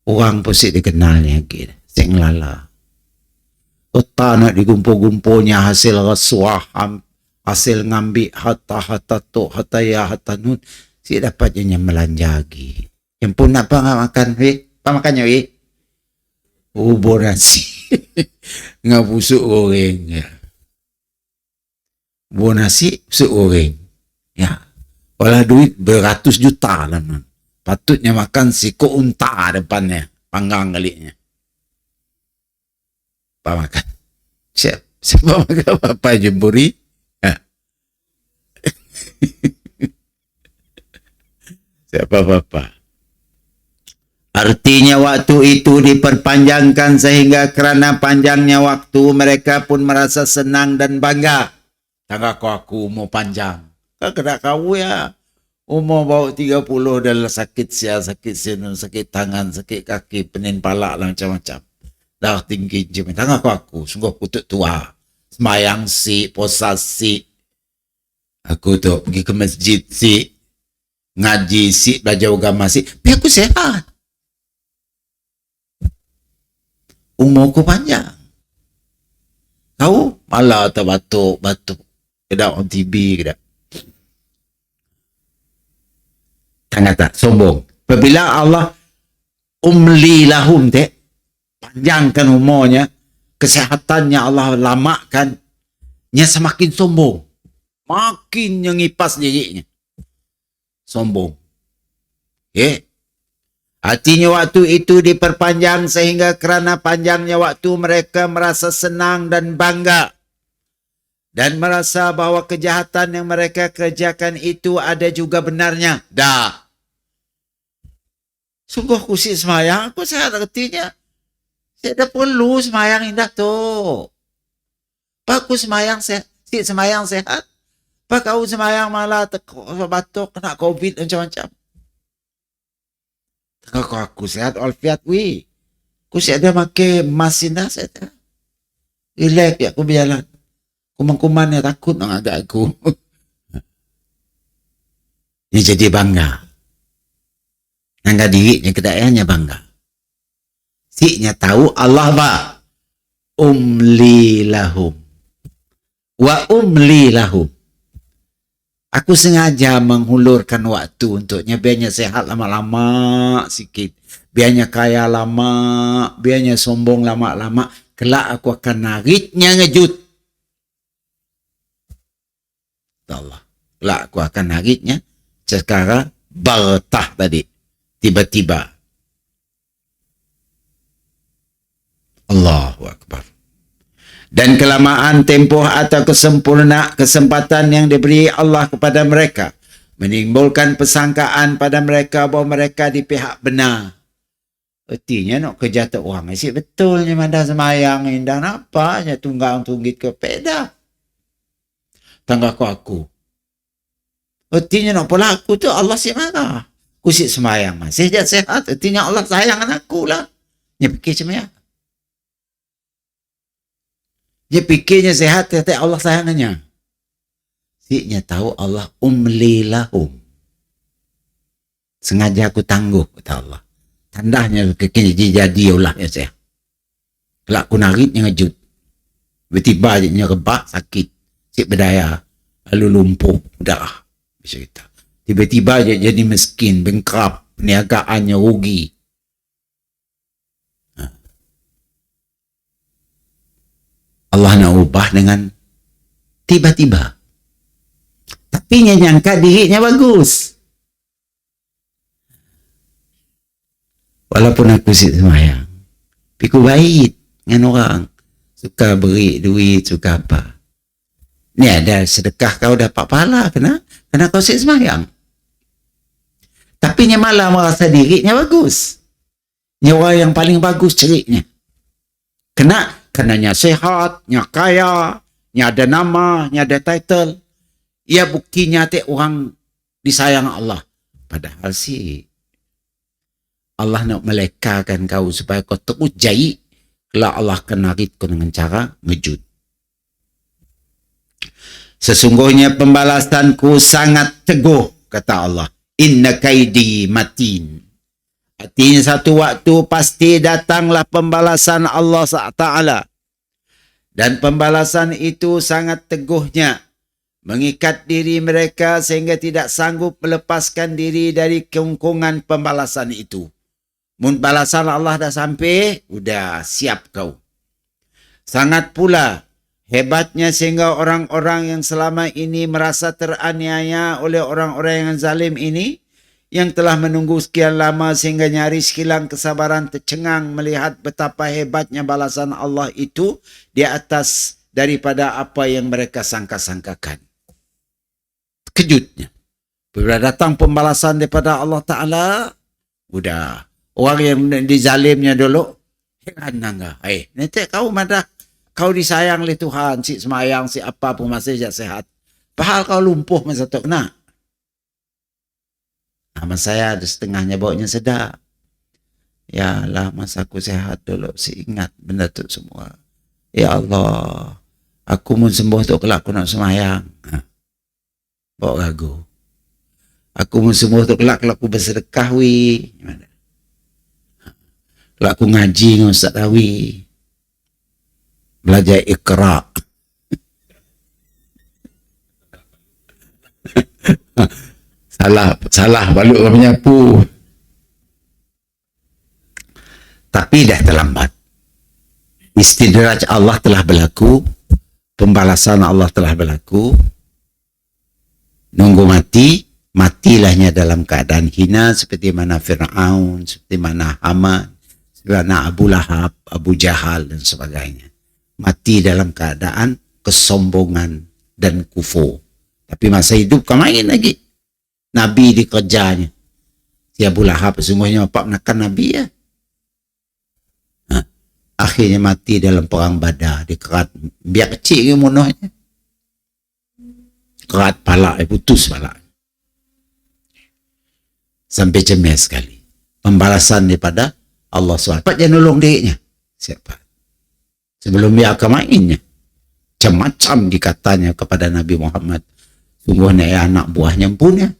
Orang pun si dikenalnya lagi. Sing lala. Otak nak digumpul-gumpulnya hasil rasuah, hasil ngambil harta tu, harta ya, harta nun. Si dapatnya melanjagi. Yang pun nak makan, apa makannya, Bubur nasi. Ngabusuk goreng. Bubur nasi, busuk goreng. Ya. Walau duit beratus juta lah. Patutnya makan siko unta depannya. Panggang kaliknya. Apa makan? Siapa makan apa jemburi? Siapa apa? Artinya waktu itu diperpanjangkan sehingga kerana panjangnya waktu mereka pun merasa senang dan bangga. Tangga aku umur panjang. Kau kena kau ya. Umur bawa 30 dah lah sakit sia, sakit sini, sakit tangan, sakit kaki, penin palak lah macam-macam. Dah tinggi je. Tengah aku, sungguh aku tua. Semayang si, puasa si. Aku tu pergi ke masjid si, ngaji si, belajar agama si. Tapi aku sehat. Umurku panjang. Kau malah terbatuk-batuk. Kedak on TB kedak. Tengah tak sombong. Apabila Allah umli lahum panjangkan umurnya, kesehatannya Allah lamakan, nya semakin sombong. Makin ngipas giginya. Sombong. Artinya waktu itu diperpanjang sehingga kerana panjangnya waktu mereka merasa senang dan bangga. Dan merasa bahawa kejahatan yang mereka kerjakan itu ada juga benarnya. Dah. Sungguh aku si semayang, aku sehat artinya. Saya dah perlu semayang indah tu. Pak aku semayang sehat, si semayang sehat. Pak kau semayang malah batuk, kena COVID macam-macam. Tengah aku sehat, alfiat wi. Aku siap dia pakai mask indah, saya dah. Relax ya aku berjalan. Kuman-kuman yang takut nak agak aku. Ini jadi bangga. Nangga dirinya kedatangannya bangga. Siknya tahu Allah ba umli lahum. Wa umli lahum. Aku sengaja menghulurkan waktu untuknya biarnya sehat lama-lama sikit. Biarnya kaya lama, biarnya sombong lama-lama. Kelak aku akan nariknya ngejut. Allah. Kelak aku akan nariknya secara bartah tadi. Tiba-tiba. Allahu Akbar. Dan kelamaan tempoh atau kesempatan yang diberi Allah kepada mereka menimbulkan persangkaan pada mereka bahawa mereka di pihak benar. Artinya nak kerja tak orang asyik betulnya mandah semayang indah napaknya tunggang tunggit ke peda. Tangga aku. Artinya nak pola aku tu Allah si marah. Aku si semayang masih dia sehat. Artinya Allah sayang aku lah. Dia fikir semayang. Dia fikirnya sehat, ternyata Allah sayangnya. Siknya tahu Allah umli lahum. Sengaja aku tangguh, kata Allah. Tandanya kekini jadi ulahnya saya. Kelak aku naritnya ngejut. Tiba-tiba dia rebah, sakit. Sik berdaya. Lalu lumpuh, darah. Bisa kita. Tiba-tiba dia jadi miskin, bengkrap, perniagaannya rugi. Allah nak ubah dengan tiba-tiba. Tapi dia nyangka dirinya bagus. Walaupun aku si semayang. Tapi aku baik dengan orang. Suka beri duit, suka apa. Ni ada sedekah kau dapat pahala. Kena kau si semayang. Tapi dia malah merasa dirinya bagus. Dia orang yang paling bagus ceriknya. Kenanya sehat, nya kaya, nya ada nama, nya ada title. Ia buktinya orang disayang Allah. Padahal si Allah nak melekakan kau supaya kau terus jai. Kalau Allah akan narik kau dengan cara ngejut. Sesungguhnya pembalasanku sangat teguh, kata Allah. Inna kaidi matin. Artinya satu waktu pasti datanglah pembalasan Allah SWT. Dan pembalasan itu sangat teguhnya. Mengikat diri mereka sehingga tidak sanggup melepaskan diri dari kengkungan pembalasan itu. Mun balasan Allah dah sampai, udah siap kau. Sangat pula hebatnya sehingga orang-orang yang selama ini merasa teraniaya oleh orang-orang yang zalim ini, yang telah menunggu sekian lama sehingga nyaris hilang kesabaran tercengang melihat betapa hebatnya balasan Allah itu di atas daripada apa yang mereka sangka-sangkakan. Kejutnya. Bila datang pembalasan daripada Allah Ta'ala, udah. Orang yang dizalimnya dulu, heran enggak? Nanti kau madah, kau disayang oleh Tuhan, si semayang, si apa pun masih sehat. Padahal kau lumpuh masa tu kena. Nama saya ada setengahnya baunya sedap. Ya lah, masa aku sehat dulu, ingat benda tu semua. Ya Allah, aku mau sembuh tu kelak aku nak semayang. Bawa gagu. Aku mau sembuh tu kelak aku bersedekah wi. Kelak aku ngaji dengan Ustaz Rawi. Belajar Iqra. salah balik orang menyapu. Tapi dah terlambat. Istidraj Allah telah berlaku, pembalasan Allah telah berlaku. Nunggu mati, matilahnya dalam keadaan hina seperti mana Fir'aun, seperti mana Haman, seperti mana Abu Lahab, Abu Jahal dan sebagainya. Mati dalam keadaan kesombongan dan kufur. Tapi masa hidup kau main lagi. Nabi dikerjanya. Si Abu Lahab sesungguhnya apa menekan Nabi ya. Akhirnya mati dalam perang Badar, dikerat, biar kecil ke munuhnya, kerat palak, putus palak, sampai cemas sekali. Pembalasan daripada Allah SWT. Dia nolong dirinya. Siapa? Sebelum dia akan mainnya, macam-macam dikatanya kepada Nabi Muhammad. Sungguhnya anak buahnya punya.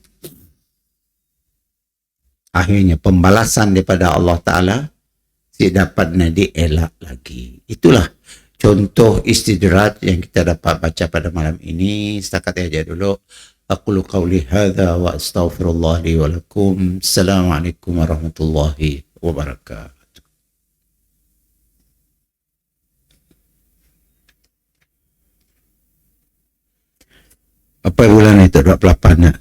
Akhirnya pembalasan daripada Allah Ta'ala dapat dielak lagi. Itulah contoh istidraj yang kita dapat baca pada malam ini. Setakat aja dulu. Aqulu qawli hadha wa astaghfirullah li wa lakum. Assalamualaikum warahmatullahi wabarakatuh. Apa bulan itu? 28 ya?